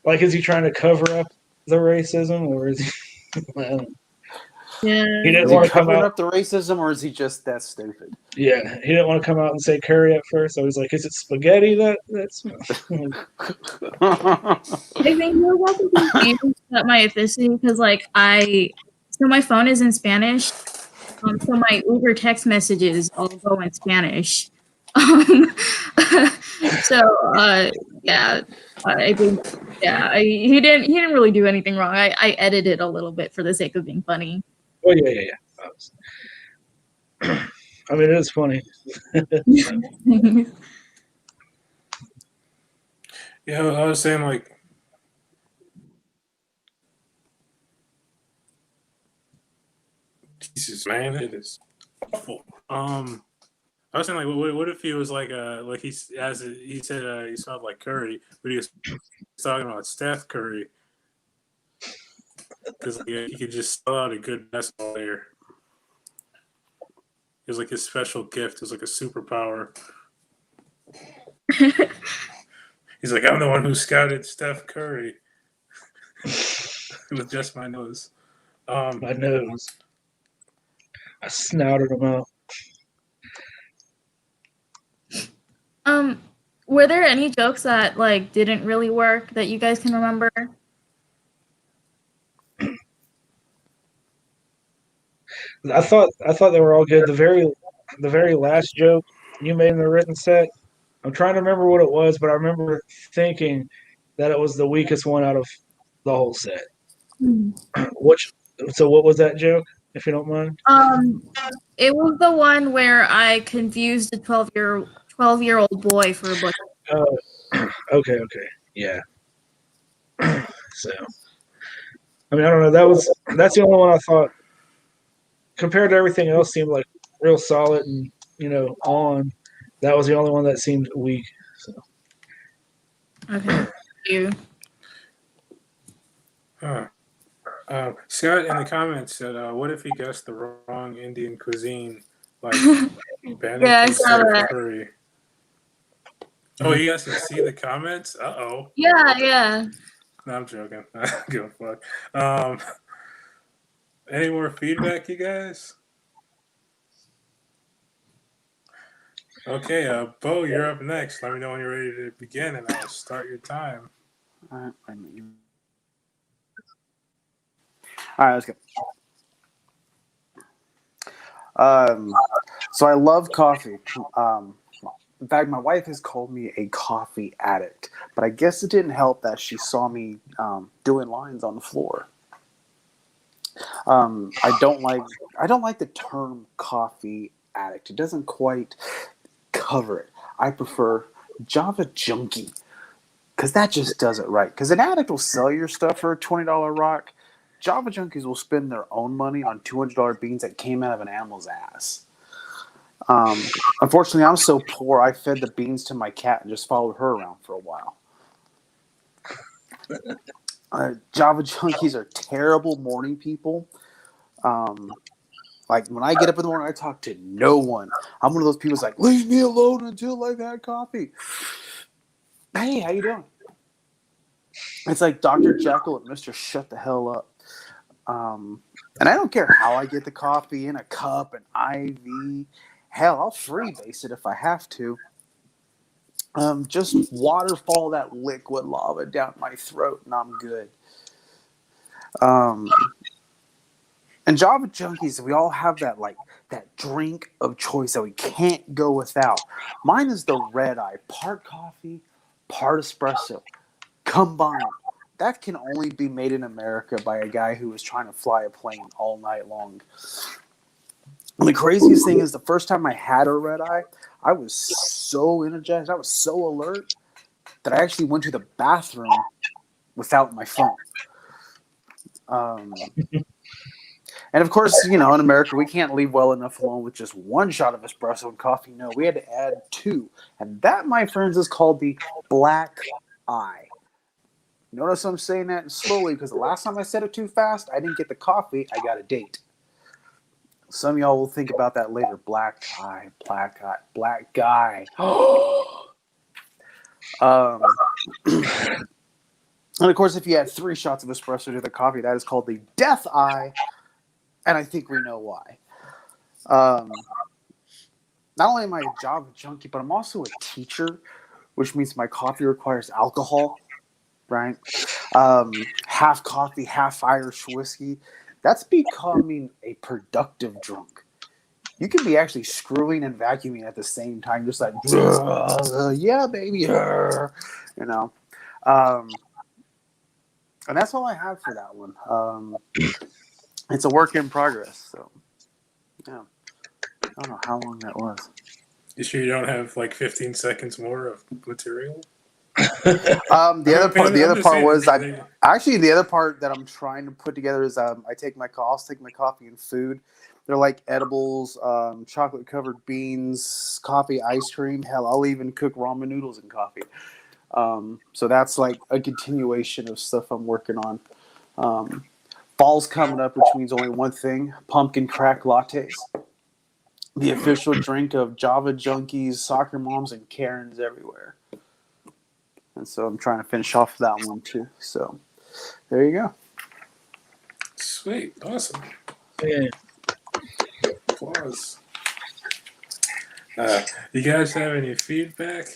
like, is he trying to cover up the racism, or is he? Well, Yeah. he didn't Is he want to come covering out. up the racism, or is he just that stupid? Yeah, he didn't want to come out and say curry at first. So he's like, "Is it spaghetti that smells?" I think he was also confused about my ethnicity because, like, so my phone is in Spanish, so my Uber text messages all go in Spanish. Um, so, yeah, I think, yeah, he didn't really do anything wrong. I edited a little bit for the sake of being funny. Oh yeah. I mean, it is funny. Yeah, I was saying like Jesus, man, it is awful. I was saying like, what if he was like he he said he smelled like curry, but he was talking about Steph Curry because like, he could just spell out a good basketball player. It was like his special gift. It was like a superpower. He's like, I'm the one who scouted Steph Curry with just my nose. My nose. I snouted him out. Were there any jokes that like didn't really work that you guys can remember? I thought they were all good. The very last joke you made in the written set, I'm trying to remember what it was, but I remember thinking that it was the weakest one out of the whole set. Hmm. Which, so what was that joke if you don't mind? It was the one where I confused a 12-year-old boy for a butcher. Oh, okay, yeah. So, I mean, I don't know. That's the only one I thought, compared to everything else, seemed like real solid and on. That was the only one that seemed weak. So. Okay. Thank you. Huh. Scott in the comments said, "What if he guessed the wrong Indian cuisine, like Bennett Yeah, I instead saw of that. curry?" Oh, you guys can see the comments. Oh. Yeah. No, I'm joking. Go fuck. Any more feedback, you guys? Okay, Bo, you're up next. Let me know when you're ready to begin, and I'll start your time. All right, let's go. So I love coffee. In fact, my wife has called me a coffee addict, but I guess it didn't help that she saw me doing lines on the floor. I don't like the term coffee addict. It doesn't quite cover it. I prefer Java junkie because that just does it right. Because an addict will sell your stuff for a $20 rock. Java junkies will spend their own money on $200 beans that came out of an animal's ass. Unfortunately, I'm so poor, I fed the beans to my cat and just followed her around for a while. Java junkies are terrible morning people. Like when I get up in the morning, I talk to no one. I'm one of those people who's like, leave me alone until I've had coffee. Hey, how you doing? It's like Dr. Jekyll and Mr. Shut the hell up. And I don't care how I get the coffee, in a cup, an IV. Hell, I'll freebase it if I have to. Just waterfall that liquid lava down my throat and I'm good. And Java junkies, we all have that drink of choice that we can't go without. Mine is the red eye, part coffee, part espresso, combined. That can only be made in America by a guy who was trying to fly a plane all night long. And the craziest thing is the first time I had a red eye, I was so energized, I was so alert that I actually went to the bathroom without my phone. And of course, in America, we can't leave well enough alone with just one shot of espresso and coffee. No, we had to add 2. And that, my friends, is called the black eye. Notice I'm saying that slowly because the last time I said it too fast, I didn't get the coffee, I got a date. Some of y'all will think about that later. Black eye, black guy. And of course, if you add 3 shots of espresso to the coffee, that is called the death eye. And I think we know why. Not only am I a Java junkie, but I'm also a teacher, which means my coffee requires alcohol, right? Half coffee, half Irish whiskey. That's becoming a productive drunk. You can be actually screwing and vacuuming at the same time, just like, yeah, baby, and that's all I have for that one. It's a work in progress, so yeah. I don't know how long that was. You sure you don't have like 15 seconds more of material? The other part that I'm trying to put together is I take my coffee and food. They're like edibles, chocolate covered beans, coffee, ice cream. Hell, I'll even cook ramen noodles in coffee. So that's like a continuation of stuff I'm working on. Fall's coming up, which means only one thing: pumpkin crack lattes. The official drink of Java junkies, soccer moms, and Karens everywhere. And so I'm trying to finish off that one too. So there you go. Sweet. Awesome. Yeah. Applause. You guys have any feedback?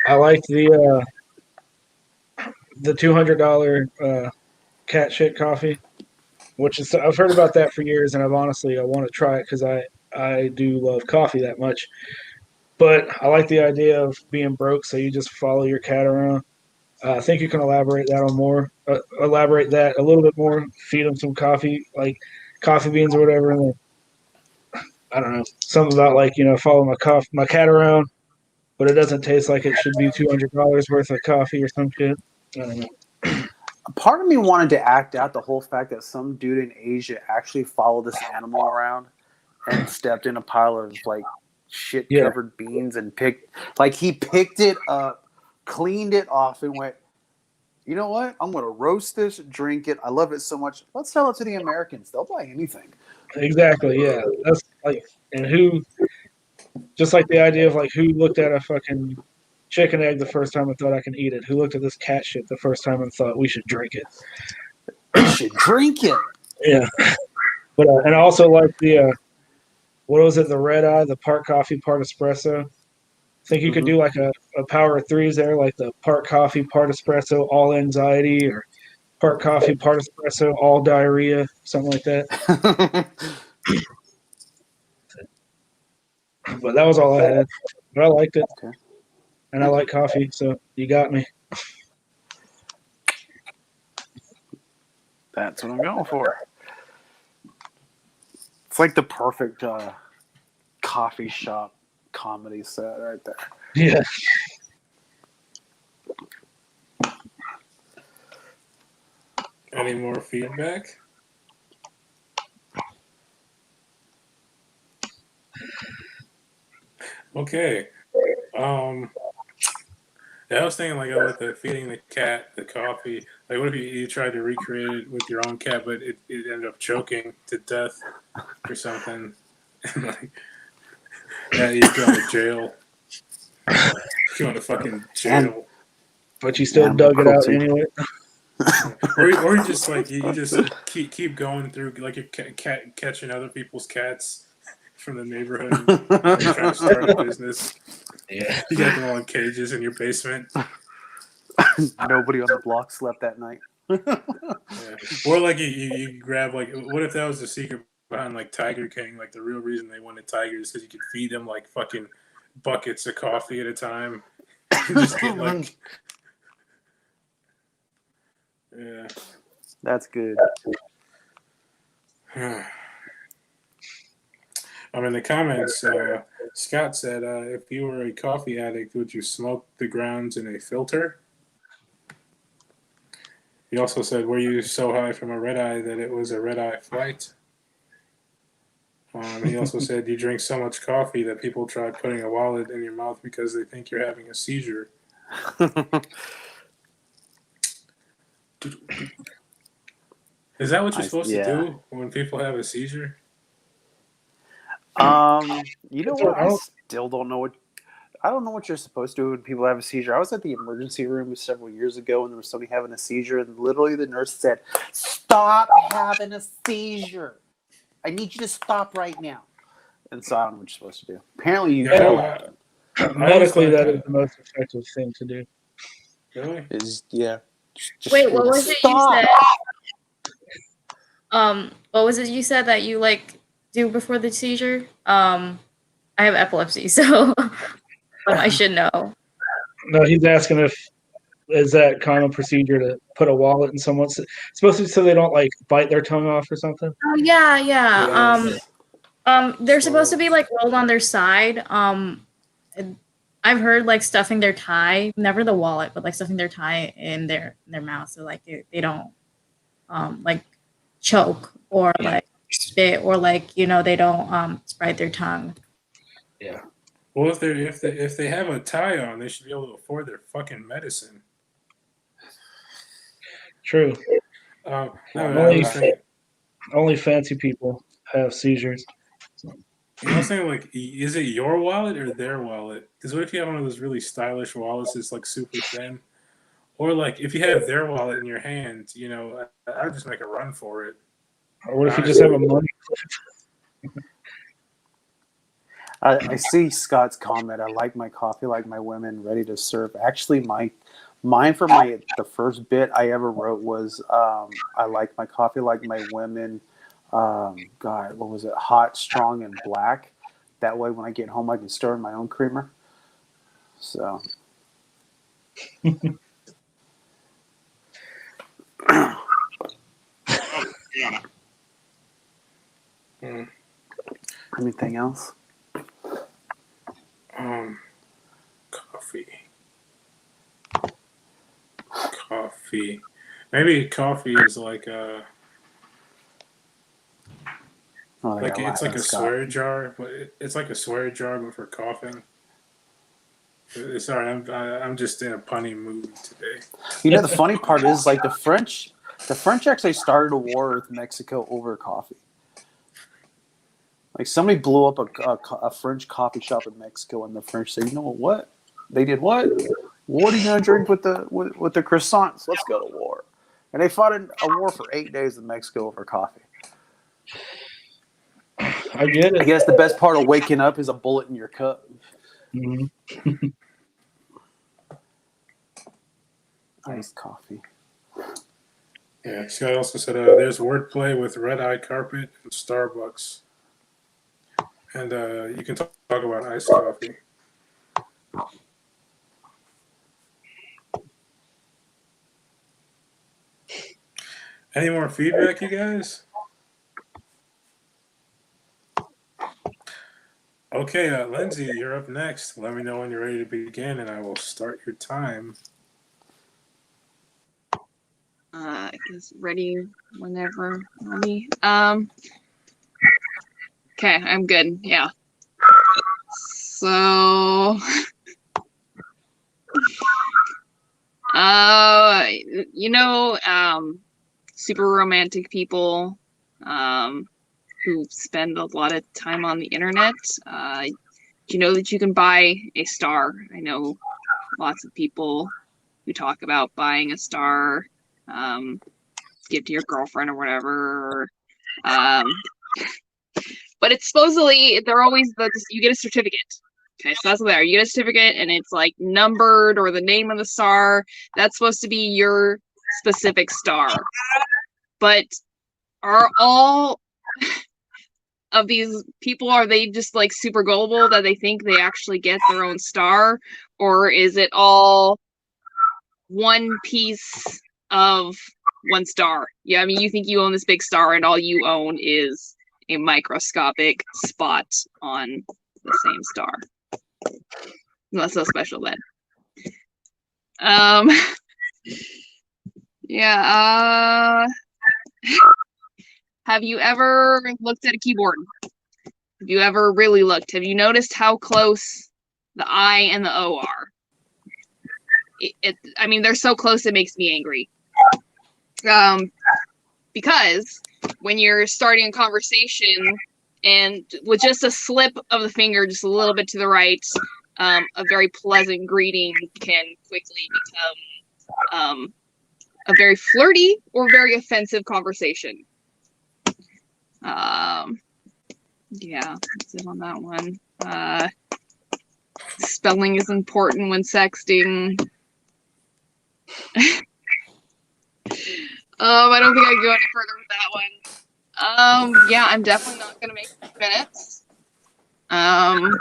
I like the $200 cat shit coffee, which is, I've heard about that for years, and I want to try it because I do love coffee that much. But I like the idea of being broke, so you just follow your cat around. I think you can elaborate that on more. Elaborate that a little bit more. Feed them some coffee, like coffee beans or whatever, and then, I don't know, something about like follow my cat around, but it doesn't taste like it should be $200 worth of coffee or some shit. I don't know. Part of me wanted to act out the whole fact that some dude in Asia actually followed this animal around and stepped in a pile of like shit covered beans and he picked it up, cleaned it off, and went, you know what? I'm gonna roast this, drink it. I love it so much. Let's sell it to the Americans. They'll buy anything. Exactly. Yeah. That's like, and who, just like the idea of like who looked at a fucking chicken egg the first time and thought I can eat it? Who looked at this cat shit the first time and thought we should drink it? We should drink it. Yeah. But and I also like the what was it? The red eye, the part coffee, part espresso. I think you could do like a power of threes there, like the part coffee, part espresso, all anxiety, or part coffee, part espresso, all diarrhea, something like that. But that was all I had. But I liked it. Okay. And I like coffee, so you got me. That's what I'm going for. It's like the perfect coffee shop comedy set right there. Yeah. Any more feedback? Okay. Yeah, I was thinking like with the feeding the cat the coffee. Like, what if you tried to recreate it with your own cat, but it ended up choking to death or something? Like, yeah, you go to jail. You go to fucking jail. But you still dug it out anyway. Or you just like you just keep going through like you're catching other people's cats from the neighborhood and trying to start a business. Yeah. You got them all in cages in your basement. Nobody on the block slept that night. Yeah. Or like you grab like, what if that was the secret behind like Tiger King? Like the real reason they wanted tigers because you could feed them like fucking buckets of coffee at a time. And just get like, yeah. That's good. In the comments, Scott said, if you were a coffee addict, would you smoke the grounds in a filter? He also said, were you so high from a red eye that it was a red eye flight? He also said, you drink so much coffee that people try putting a wallet in your mouth because they think you're having a seizure. Is that what you're supposed to do when people have a seizure? You know what? I still don't know I don't know what you're supposed to do when people have a seizure. I was at the emergency room several years ago and there was somebody having a seizure, and literally the nurse said, "Stop having a seizure. I need you to stop right now." And so I don't know what you're supposed to do. Apparently you medically that is the most effective thing to do. Really? Just wait, what was it you said? What was it you said that you like do before the seizure? I have epilepsy, so I should know. No, he's asking if is that common procedure to put a wallet in someone's. It's supposed to be so they don't like bite their tongue off or something. Oh yeah. They're supposed to be like rolled on their side. I've heard like stuffing their tie, never the wallet, but like stuffing their tie in their mouth, so like they don't like choke or like spit or like they don't spread their tongue. Yeah. Well, if they have a tie on, they should be able to afford their fucking medicine. True. Only fancy people have seizures. I was saying, like, is it your wallet or their wallet? Because what if you have one of those really stylish wallets that's like super thin? Or like if you have their wallet in your hand, I'd just make a run for it. Or what if you just have a money clip? I see Scott's comment. I like my coffee like my women, ready to serve. Actually, mine for the first bit I ever wrote was I like my coffee like my women. God, what was it? Hot, strong, and black. That way, when I get home, I can stir in my own creamer. So, Mm, Anything else? coffee. Coffee. Maybe coffee is like Oh, they like got it's like laughing a Scott. swear jar, but it's like a swear jar, but for coughing. Sorry, I'm just in a punny mood today. You know, the funny part is, like, the French actually started a war with Mexico over coffee. Like, somebody blew up a French coffee shop in Mexico, and the French said, "You know what? They did what? What are you gonna drink with the croissants? Let's go to war." And they fought in a war for 8 days in Mexico over coffee. I get I it. guess the best part of waking up is a bullet in your cup. Mhm. Iced coffee. Yeah, this guy also said there's wordplay with Red Eye Carpet and Starbucks. And you can talk about iced coffee. Any more feedback, you guys? Okay, Lindsay, you're up next. Let me know when you're ready to begin, and I will start your time. I guess ready whenever. Ready. Okay, I'm good. Yeah. So, you know, super romantic people, who spend a lot of time on the internet. Do you know that you can buy a star? I know lots of people who talk about buying a star, give to your girlfriend or whatever. But it's supposedly they're always you get a certificate. Okay, so that's what they are. You get a certificate and it's like numbered or the name of the star. That's supposed to be your specific star. But are all of these people, are they just like super gullible that they think they actually get their own star? Or is it all one piece of one star? Yeah, I mean, you think you own this big star and all you own is a microscopic spot on the same star. Not so special then. Yeah, have you ever looked at a keyboard? Have you ever really looked? Have you noticed how close the I and the O are? I mean, they're so close it makes me angry. Because when you're starting a conversation and with just a slip of the finger, just a little bit to the right, a very pleasant greeting can quickly become a very flirty or very offensive conversation. Yeah, that's it on that one. Spelling is important when sexting. I don't think I can go any further with that one. Yeah, I'm definitely not gonna make 6 minutes. I'm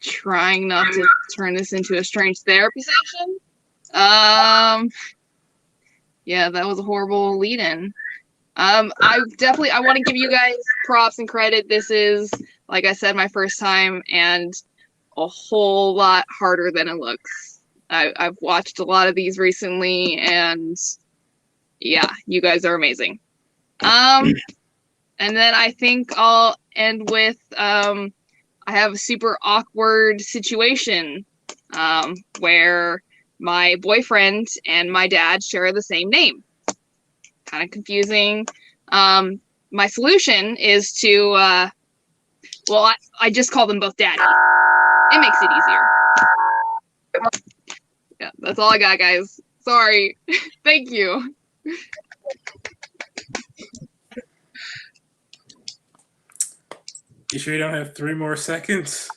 trying not to turn this into a strange therapy session. Yeah, that was a horrible lead-in. I want to give you guys props and credit. This is, like I said, my first time and a whole lot harder than it looks. I've watched a lot of these recently, and yeah, you guys are amazing. And then I think I'll end with I have a super awkward situation where my boyfriend and my dad share the same name. Kind of confusing. My solution is to I just call them both daddy. It makes it easier. Yeah, that's all I got, guys. Sorry. Thank you. You sure you don't have 3 more seconds?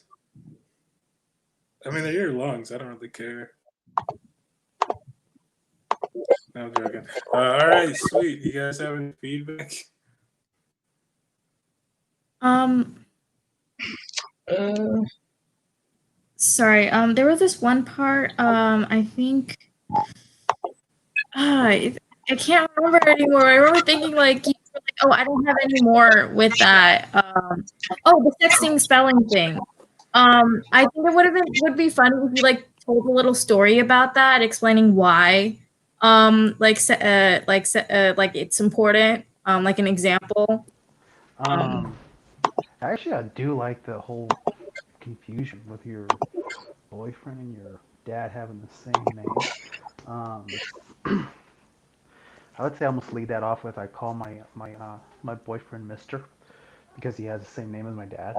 I mean, they're your lungs. I don't really care. No, I'm joking. All right, sweet. You guys have any feedback? Sorry. There was this one part. I think I can't remember anymore. I remember thinking like, you were like, oh, I don't have any more with that. Oh, the sexting spelling thing. I think it would be fun if you like told a little story about that, explaining why, like it's important. Like an example. Actually, I do like the whole confusion with your boyfriend and your dad having the same name. Um, I would say I almost lead that off with I call my boyfriend Mister because he has the same name as my dad.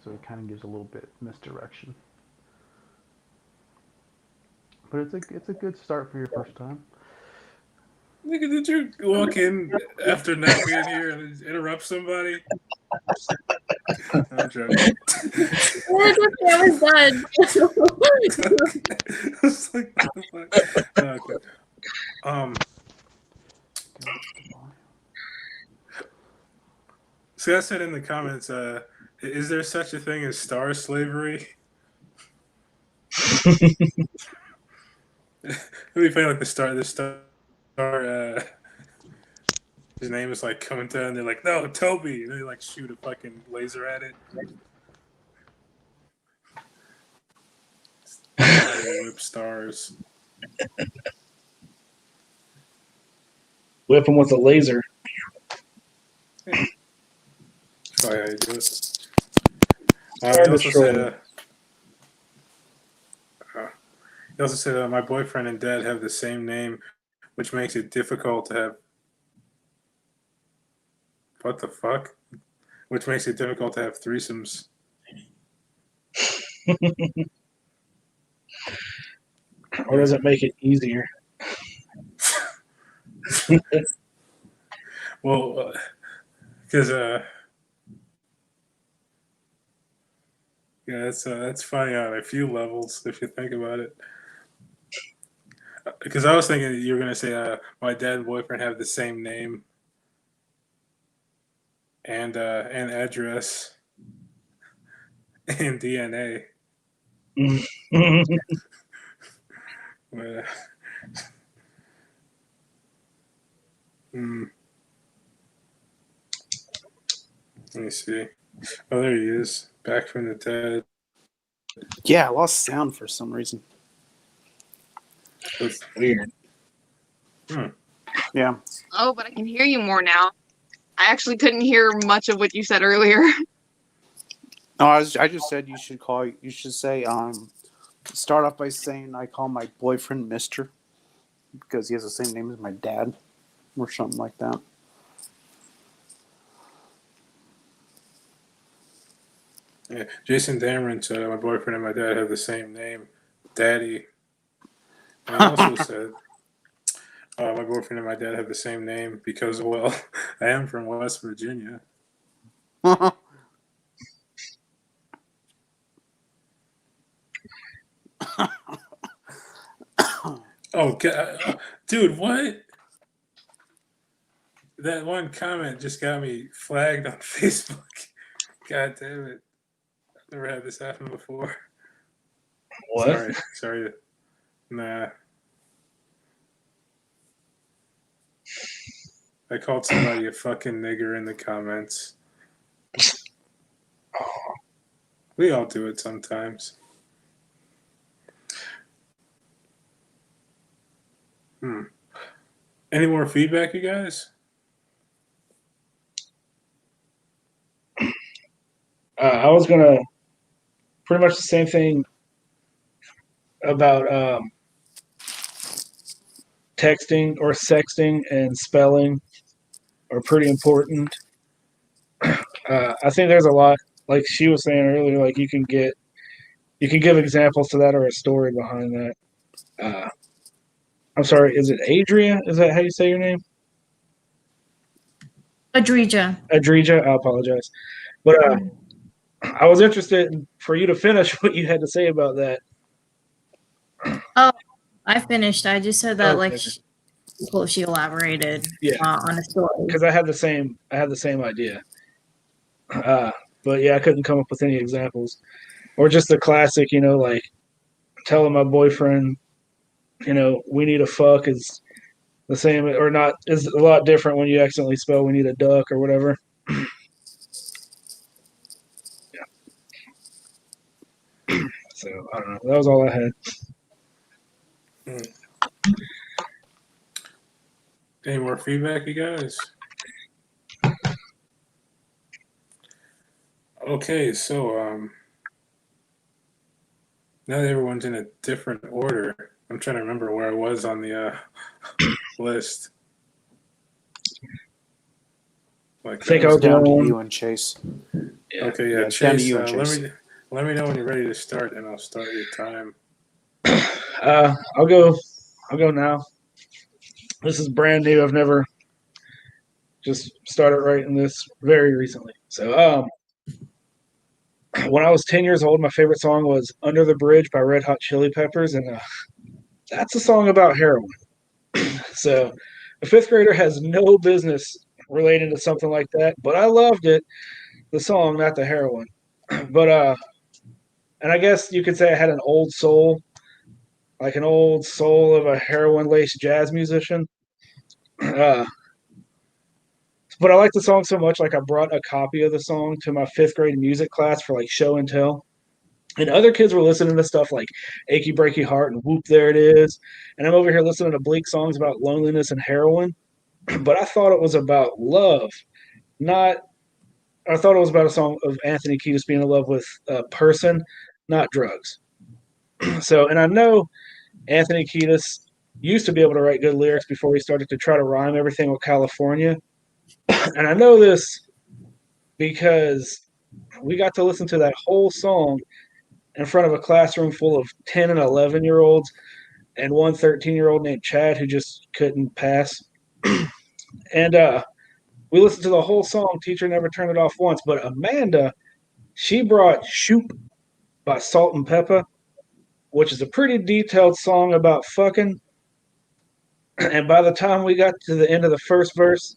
So it kind of gives a little bit misdirection. But it's a good start for your first time. Nigga, did you walk in after not being here and interrupt somebody? I'm joking. I was done. I was like, what the fuck? Okay. So I said in the comments, is there such a thing as star slavery? Really funny, like the star, his name is like Kunta, and they're like, no, Toby, and they like shoot a fucking laser at it. Whip stars. Whip him with a laser. Yeah. That's probably how you do it. He also said my boyfriend and dad have the same name, which makes it difficult to have. What the fuck? Which makes it difficult to have threesomes. Or does it make it easier? Well, because yeah, that's funny on a few levels if you think about it. Because I was thinking you were gonna say my dad and boyfriend have the same name and address and DNA. But, let me see. Oh, there he is, back from the dead. Yeah, I lost sound for some reason. It's weird. Yeah. Oh, but I can hear you more now. I actually couldn't hear much of what you said earlier. No, I just said you should say start off by saying I call my boyfriend Mister because he has the same name as my dad or something like that. Yeah, Jason Dameron said my boyfriend and my dad have the same name, Daddy. And he also said my boyfriend and my dad have the same name because, well, I am from West Virginia. Oh, God. Dude, what? That one comment just got me flagged on Facebook. God damn it. I've never had this happen before. What? Sorry. Nah. I called somebody a fucking nigger in the comments. We all do it sometimes. Any more feedback, you guys? I was gonna pretty much the same thing about texting or sexting and spelling are pretty important. I think there's a lot, like she was saying earlier, like you can give examples to that or a story behind that. I'm sorry, is it Adria? Is that how you say your name? Adrija. Adrija, I apologize. But I was interested for you to finish what you had to say about that. Oh, I finished. I just said that Okay. she elaborated Yeah. on a story. Because I had the same idea. But yeah, I couldn't come up with any examples. Or just the classic, like telling my boyfriend, we need a fuck is the same or not is a lot different when you accidentally spell we need a duck or whatever. So I don't know. That was all I had. Any more feedback, you guys? Okay, so now that everyone's in a different order, I'm trying to remember where I was on the list. I think I was down to doing you and Chase. Yeah. Okay, yeah, it's down to Chase. you and Chase. Let me know when you're ready to start, and I'll start your time. I'll go now. This is brand new. I've never just started writing this very recently. So when I was 10 years old, my favorite song was Under the Bridge by Red Hot Chili Peppers, and that's a song about heroin. So a fifth grader has no business relating to something like that, but I loved it, the song, not the heroin. But and I guess you could say I had an old soul, like an old soul of a heroin-laced jazz musician. But I like the song so much, like I brought a copy of the song to my fifth grade music class for like show and tell. And other kids were listening to stuff like Achy Breaky Heart and Whoop There It Is. And I'm over here listening to bleak songs about loneliness and heroin. But I thought it was about love, not I thought it was about a song of Anthony Kiedis being in love with a person, not drugs. So, and I know Anthony Kiedis used to be able to write good lyrics before he started to try to rhyme everything with California. And I know this because we got to listen to that whole song in front of a classroom full of 10 and 11-year-olds and one 13-year-old named Chad who just couldn't pass. And we listened to the whole song. Teacher never turned it off once. But Amanda, she brought Shoop by Salt and Pepper, which is a pretty detailed song about fucking. And by the time we got to the end of the first verse,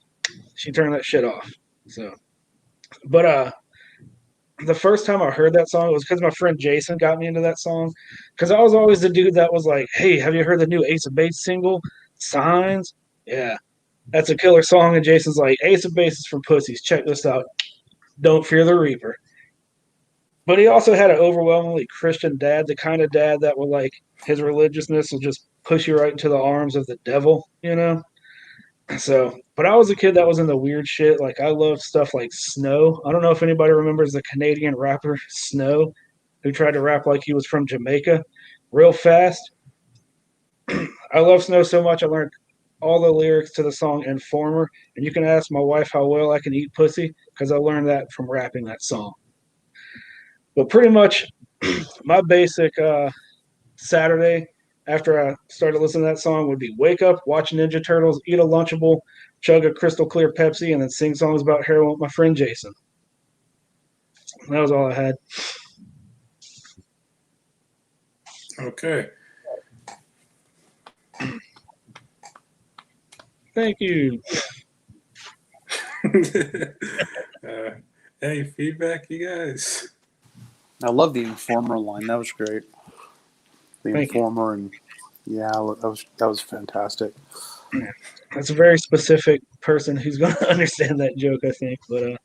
she turned that shit off. So, but the first time I heard that song, it was because my friend Jason got me into that song. Because I was always the dude that was like, "Hey, have you heard the new Ace of Base single, Signs?" Yeah, that's a killer song. And Jason's like, "Ace of Base is for pussies. Check this out. Don't fear the Reaper." But he also had an overwhelmingly Christian dad, the kind of dad that would like his religiousness will just push you right into the arms of the devil, So, but I was a kid that was in the weird shit. Like I loved stuff like Snow. I don't know if anybody remembers the Canadian rapper Snow, who tried to rap like he was from Jamaica, real fast. I love Snow so much. I learned all the lyrics to the song Informer, and you can ask my wife how well I can eat pussy because I learned that from rapping that song. But pretty much, my basic Saturday after I started listening to that song would be wake up, watch Ninja Turtles, eat a Lunchable, chug a crystal clear Pepsi, and then sing songs about heroin with my friend Jason. That was all I had. Okay. Thank you. Any feedback, you guys? I love the Informer line. That was great. The Thank Informer and yeah, that was fantastic. That's a very specific person who's going to understand that joke, I think. But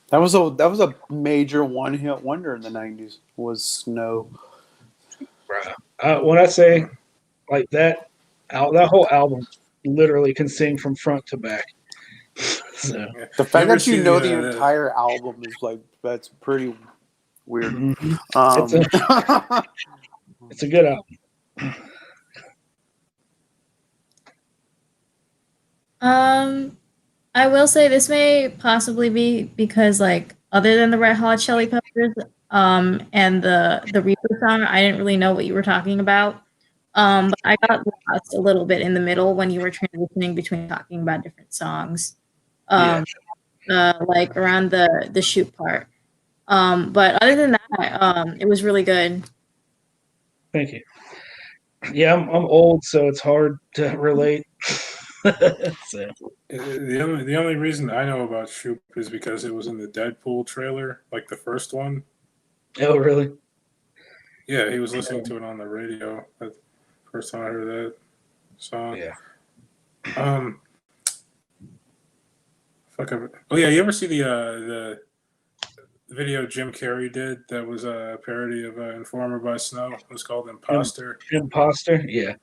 that was a major one-hit wonder in the '90s. Was Snow? when I say like that whole album literally can sing from front to back. So The fact that you know the entire album is like that's pretty weird. Mm-hmm. It's a good album. I will say this may possibly be because, like, other than the Red Hot Chili Peppers, and the Reaper song, I didn't really know what you were talking about. But I got lost a little bit in the middle when you were transitioning between talking about different songs. Like around the shoot part. But other than that, it was really good. Thank you. Yeah, I'm old, so it's hard to relate. So. The only reason I know about Shoop is because it was in the Deadpool trailer, like the first one. Oh, really? Yeah, he was listening to it on the radio. That's the first time I heard that song. Yeah. Um, fuck. Oh yeah, you ever see the video Jim Carrey did that was a parody of Informer by Snow? It was called Imposter. Imposter? Yeah.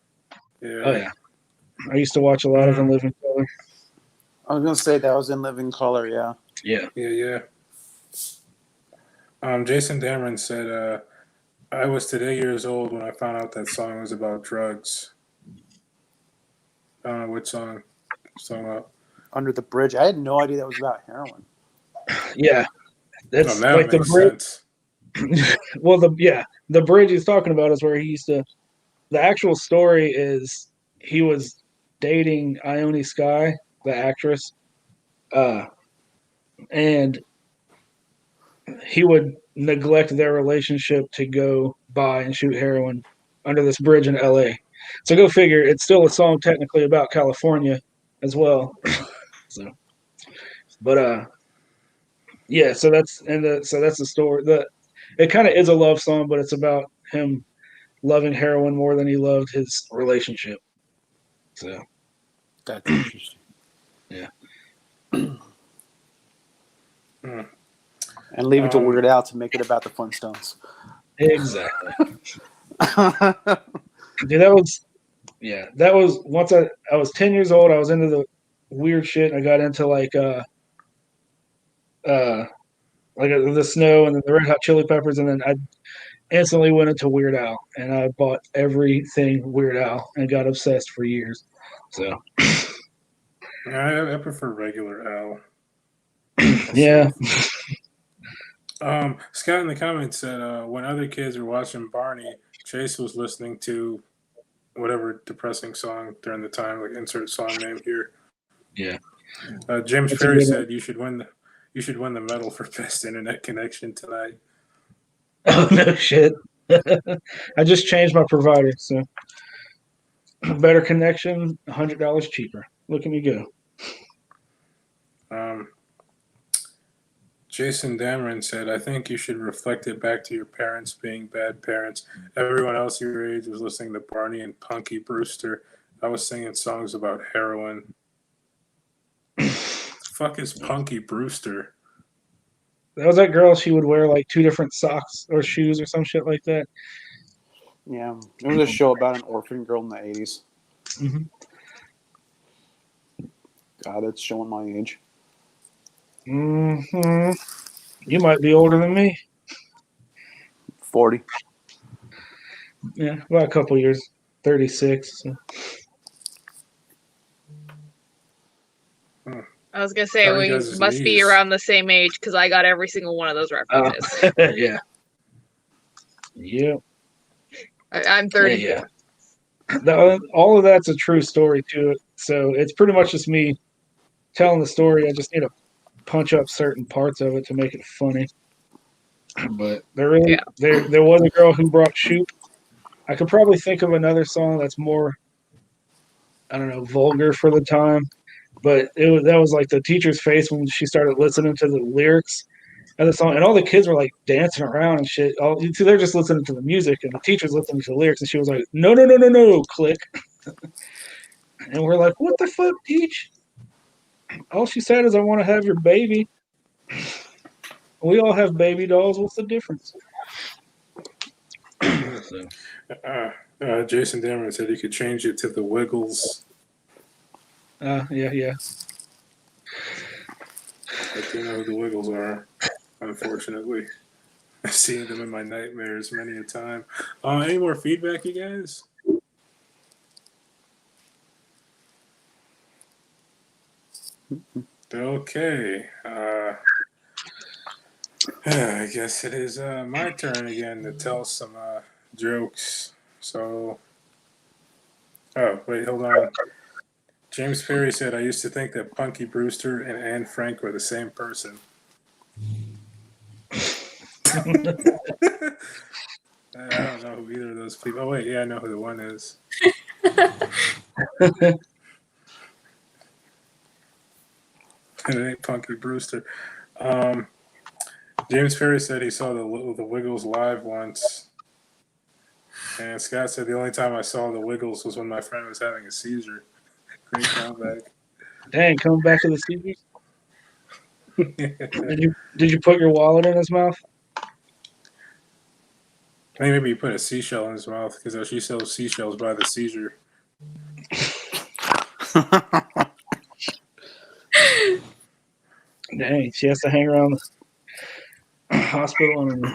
Yeah. Oh, yeah. I used to watch a lot of In Living Color. I was gonna say that was in Living Color. Yeah. Yeah. Yeah. Jason Dameron said, I was today years old when I found out that song was about drugs. I don't know which song it's talking about. Under the Bridge. I had no idea that was about heroin. Yeah. That's Now like it the makes bridge. sense. Well, the bridge he's talking about is where he used to. The actual story is he was dating Ione Skye, the actress, and he would neglect their relationship to go buy and shoot heroin under this bridge in L.A. So go figure. It's still a song technically about California as well. So, but yeah. So that's the story. It kind of is a love song, but it's about him loving heroin more than he loved his relationship. So That's interesting. Yeah. And leave it to Weird Al to make it about the Flintstones. Exactly. Dude, that was once I was 10 years old. I was into the weird shit. I got into like the Snow and then the Red Hot Chili Peppers, and then I instantly went into Weird Al, and I bought everything Weird Al and got obsessed for years. So I prefer regular Al. yeah. Scott in the comments said when other kids were watching Barney, Chase was listening to whatever depressing song during the time, like insert song name here. Yeah. James That's Ferry a good said you should win the medal for best internet connection tonight. Oh no shit. I just changed my provider, so better connection, $100 cheaper. Look at me go. Jason Dameron said, I think you should reflect it back to your parents being bad parents. Everyone else your age was listening to Barney and Punky Brewster. I was singing songs about heroin. What the fuck is Punky Brewster? That was that girl. She would wear like 2 different socks or shoes or some shit like that. Yeah. It was a show about an orphan girl in the 80s. Mm-hmm. God, that's showing my age. Mm-hmm. You might be older than me. 40. Yeah, about a couple years. 36. So. I was gonna say Sorry, we guys, must be knees. around the same age because I got every single one of those references. Yeah. Yep. I'm 30. Yeah. All of that's a true story too. So it's pretty much just me telling the story. I just need to punch up certain parts of it to make it funny. But there was a girl who brought shoot. I could probably think of another song that's more, I don't know, vulgar for the time. But that was like the teacher's face when she started listening to the lyrics of the song, and all the kids were like dancing around and shit. They're just listening to the music, and the teacher's listening to the lyrics, and she was like, "No, no, no, no, no!" Click, and we're like, "What the fuck, Teach?" All she said is, "I want to have your baby." We all have baby dolls. What's the difference? Jason Dameron said you could change it to the Wiggles. Yeah. I do know who the Wiggles are, unfortunately. I've seen them in my nightmares many a time. Any more feedback, you guys? Okay. I guess it is my turn again to tell some jokes. So, oh, wait, hold on. James Perry said, I used to think that Punky Brewster and Anne Frank were the same person. I don't know who either of those people. Oh, wait, yeah, I know who the one is. And it ain't Punky Brewster. James Perry said he saw the Wiggles live once. And Scott said the only time I saw the Wiggles was when my friend was having a seizure. Great callback. Dang, coming back to the seizures. Maybe Did you put your wallet in his mouth? you put a seashell in his mouth because she sells seashells by the seizure. Dang, she has to hang around the hospital and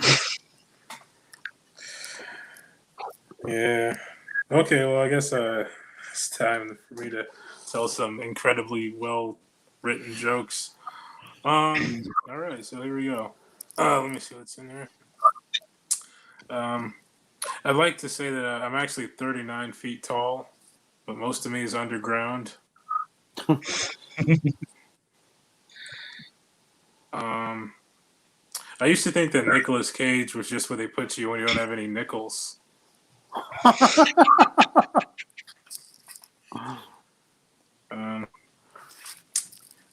Yeah. Okay, well, I guess it's time for me to tell some incredibly well written jokes. All right, so here we go. Let me see what's in there. I'd like to say that I'm actually 39 feet tall, but most of me is underground. I used to think that Nicolas Cage was just where they put you when you don't have any nickels.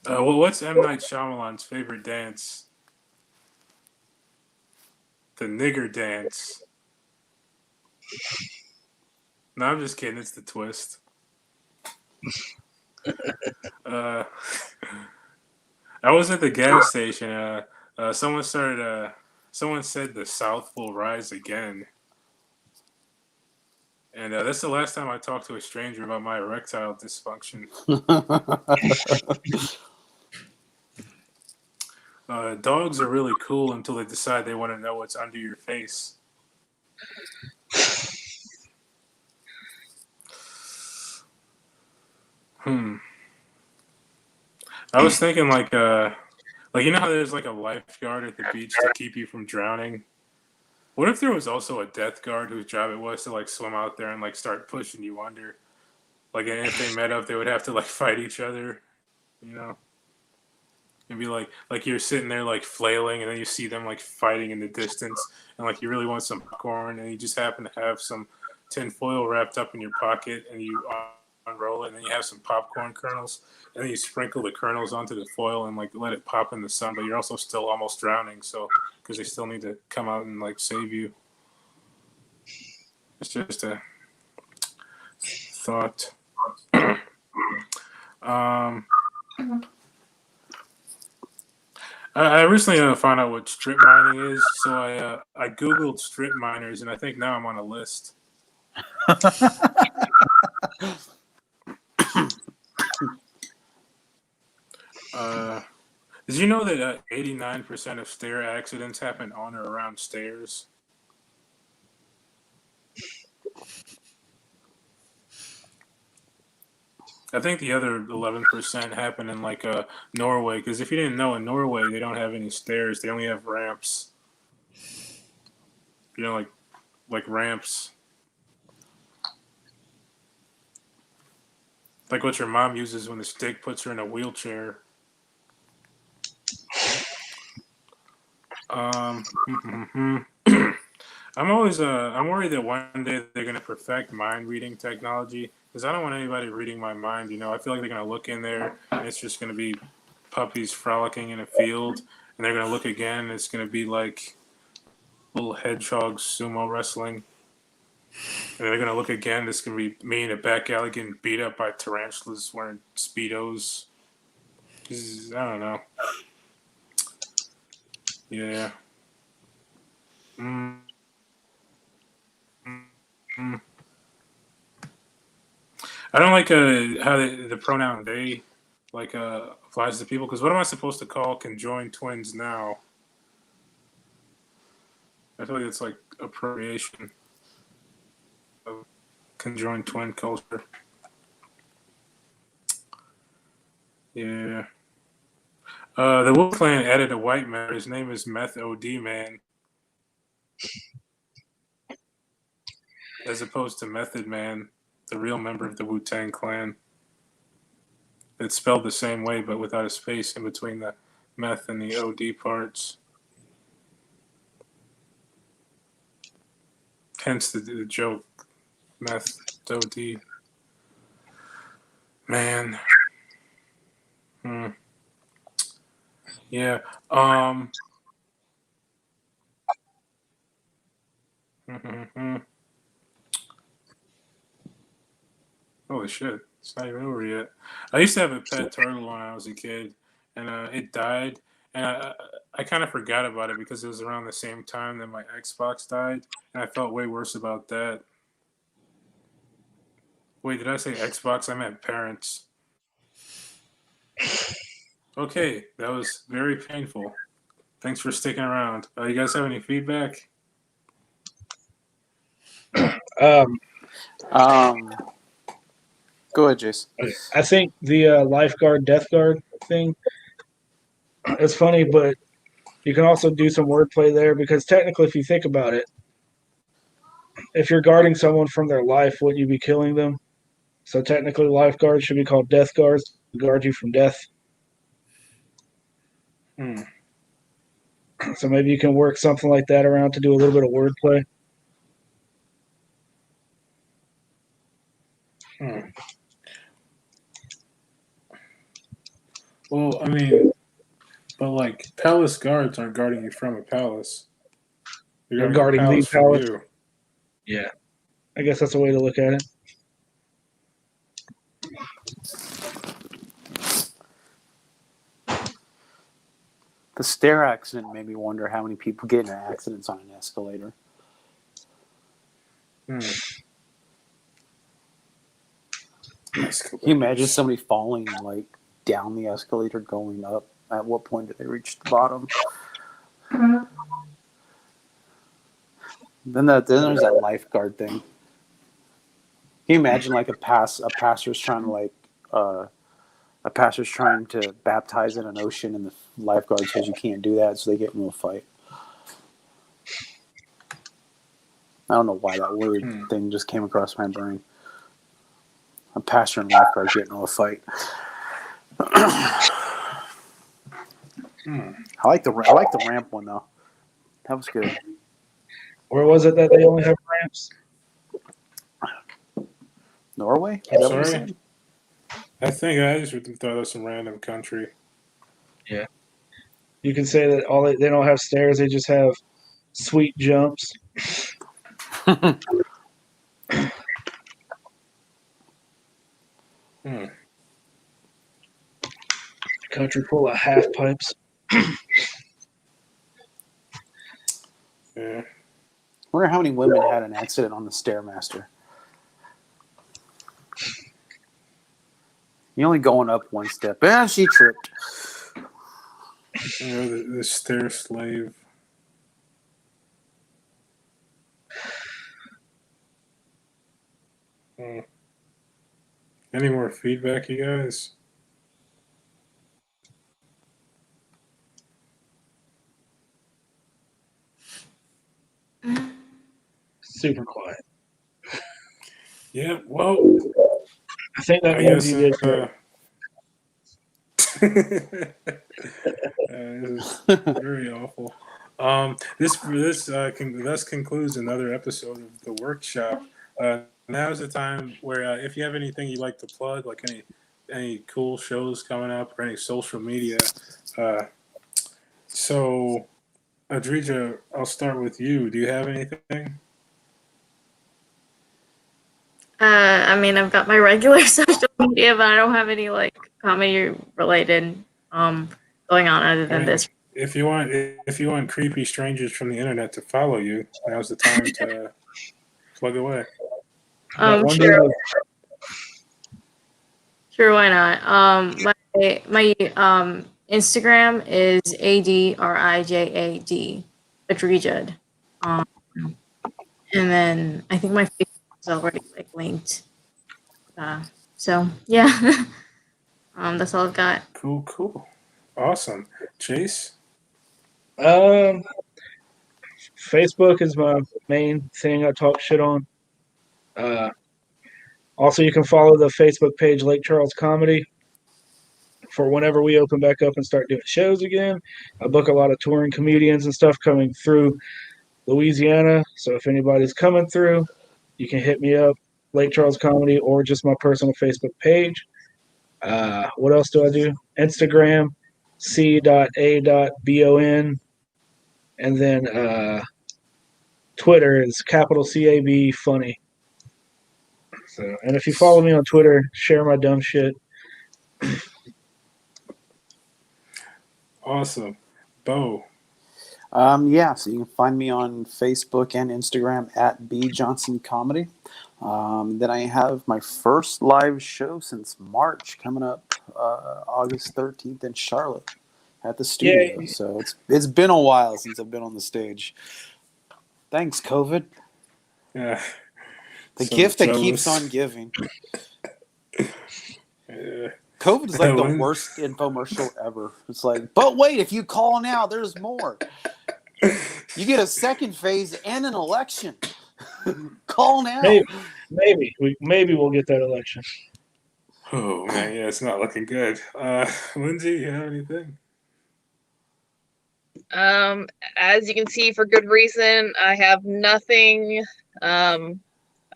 Well, what's M. Night Shyamalan's favorite dance? The nigger dance. No, I'm just kidding. It's the twist. I was at the gas station. Someone started. Someone said the South will rise again, and that's the last time I talked to a stranger about my erectile dysfunction. Dogs are really cool until they decide they want to know what's under your face. I was thinking like you know how there's like a lifeguard at the beach to keep you from drowning. What if there was also a death guard whose job it was to like swim out there and like start pushing you under? Like, and if they met up, they would have to like fight each other, you know? And be like you're sitting there like flailing, and then you see them like fighting in the distance, and like you really want some popcorn, and you just happen to have some tin foil wrapped up in your pocket, and you unroll it, and then you have some popcorn kernels, and then you sprinkle the kernels onto the foil and like let it pop in the sun, but you're also still almost drowning, so because they still need to come out and like save you. It's just a thought. I recently found out what strip mining is, so I googled strip miners, and I think now I'm on a list. Did you know that 89% of stair accidents happen on or around stairs? I think the other 11% happen in like Norway, because if you didn't know, in Norway they don't have any stairs; they only have ramps. You know, like ramps, like what your mom uses when the stick puts her in a wheelchair. I'm worried that one day they're gonna perfect mind reading technology because I don't want anybody reading my mind. You know, I feel like they're gonna look in there and it's just gonna be puppies frolicking in a field, and they're gonna look again and it's gonna be like little hedgehogs sumo wrestling, and they're gonna look again. It's gonna be me in a back alley getting beat up by tarantulas wearing speedos. I don't know. Yeah. Mm. Mm. I don't like how the pronoun they like applies to people because what am I supposed to call conjoined twins now? I feel like it's like appropriation of conjoined twin culture. Yeah. The Wu Clan added a white man. His name is Meth OD Man, as opposed to Method Man, the real member of the Wu Tang Clan. It's spelled the same way, but without a space in between the meth and the OD parts. Hence the joke, meth OD. Man. Yeah. Holy shit! It's not even over yet. I used to have a pet turtle when I was a kid, and it died, and I kind of forgot about it because it was around the same time that my Xbox died, and I felt way worse about that. Wait, did I say Xbox? I meant parents. Okay, that was very painful. Thanks for sticking around. You guys have any feedback? Um, Go ahead, Jace. I think the lifeguard, death guard thing, it's funny, but you can also do some wordplay there because technically, if you think about it, if you're guarding someone from their life, wouldn't you be killing them? So technically, lifeguards should be called death guards to guard you from death. Hmm. So maybe you can work something like that around to do a little bit of wordplay. Hmm. Well, I mean, but like palace guards aren't guarding you from a palace. They're They're guarding the guarding the palace from palace. you. Yeah, I guess that's a way to look at it. The stair accident made me wonder how many people get in accidents on an escalator. Hmm. Can you imagine somebody falling like down the escalator going up? At what point did they reach the bottom? Then there's that lifeguard thing. Can you imagine like a pastor's trying to a pastor's trying to baptize in an ocean and the lifeguard says you can't do that, so they get into a fight. I don't know why that word thing just came across my brain. A pastor and lifeguard get into a fight. I like the ramp one though. That was good. Where was it that they only have ramps? Norway? I'm Is that what you sorry? said? I think I just thought that was some random country. Yeah. You can say that they don't have stairs; they just have sweet jumps. Country full of half pipes. Yeah. I wonder how many women had an accident on the Stairmaster. You're only going up one step. And she tripped. You know, the stair slave. Any more feedback, you guys? Super quiet. Yeah, well, I think that I means guess you did great. This is very awful. This thus concludes another episode of the workshop. Now's the time where if you have anything you'd like to plug, like any cool shows coming up or any social media. So, Adrija, I'll start with you. Do you have anything? I mean, I've got my regular social media, but I don't have any like comedy related going on other I than mean, this. if you want creepy strangers from the internet to follow you, now's the time to plug away. Sure. Sure, why not? My Instagram is ADRIJAD, Adrijad. And then I think my Facebook is already like linked. So yeah, that's all I've got. Cool. Awesome. Chase? Facebook is my main thing I talk shit on. Also, you can follow the Facebook page Lake Charles Comedy for whenever we open back up and start doing shows again. I book a lot of touring comedians and stuff coming through Louisiana. So if anybody's coming through, you can hit me up, Lake Charles Comedy, or just my personal Facebook page. What else do I do? Instagram, c.a.bon. And then Twitter is capital CAB funny. So, and if you follow me on Twitter, share my dumb shit. Awesome. Bo. Yeah, so you can find me on Facebook and Instagram at B Johnson Comedy. Then I have my first live show since March coming up August 13th in Charlotte at the studio. Yay. So it's been a while since I've been on the stage. Thanks, COVID. Yeah. The So gift that jealous. keeps on giving. Yeah. COVID is like the When- worst infomercial ever. It's like, but wait, if you call now, there's more. You get a second phase and an election. Call now. Maybe we'll get that election. Oh man, yeah, it's not looking good. Lindsay, you have anything? As you can see, for good reason, I have nothing.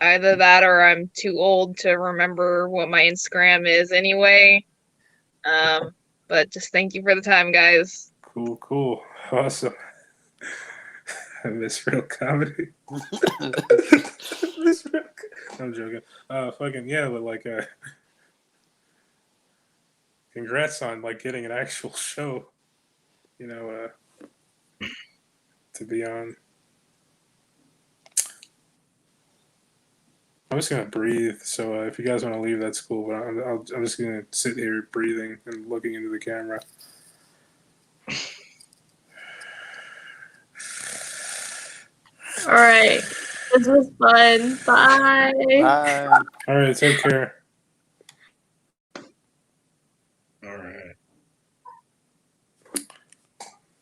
Either that or I'm too old to remember what my Instagram is anyway. But just thank you for the time, guys. Cool. Awesome. I miss real comedy. I'm joking. Fucking yeah, but like, congrats on like getting an actual show. You know, to be on. I'm just gonna breathe. So if you guys want to leave, that's cool. But I'm just gonna sit here breathing and looking into the camera. All right. This was fun. Bye. Bye. All right, take care.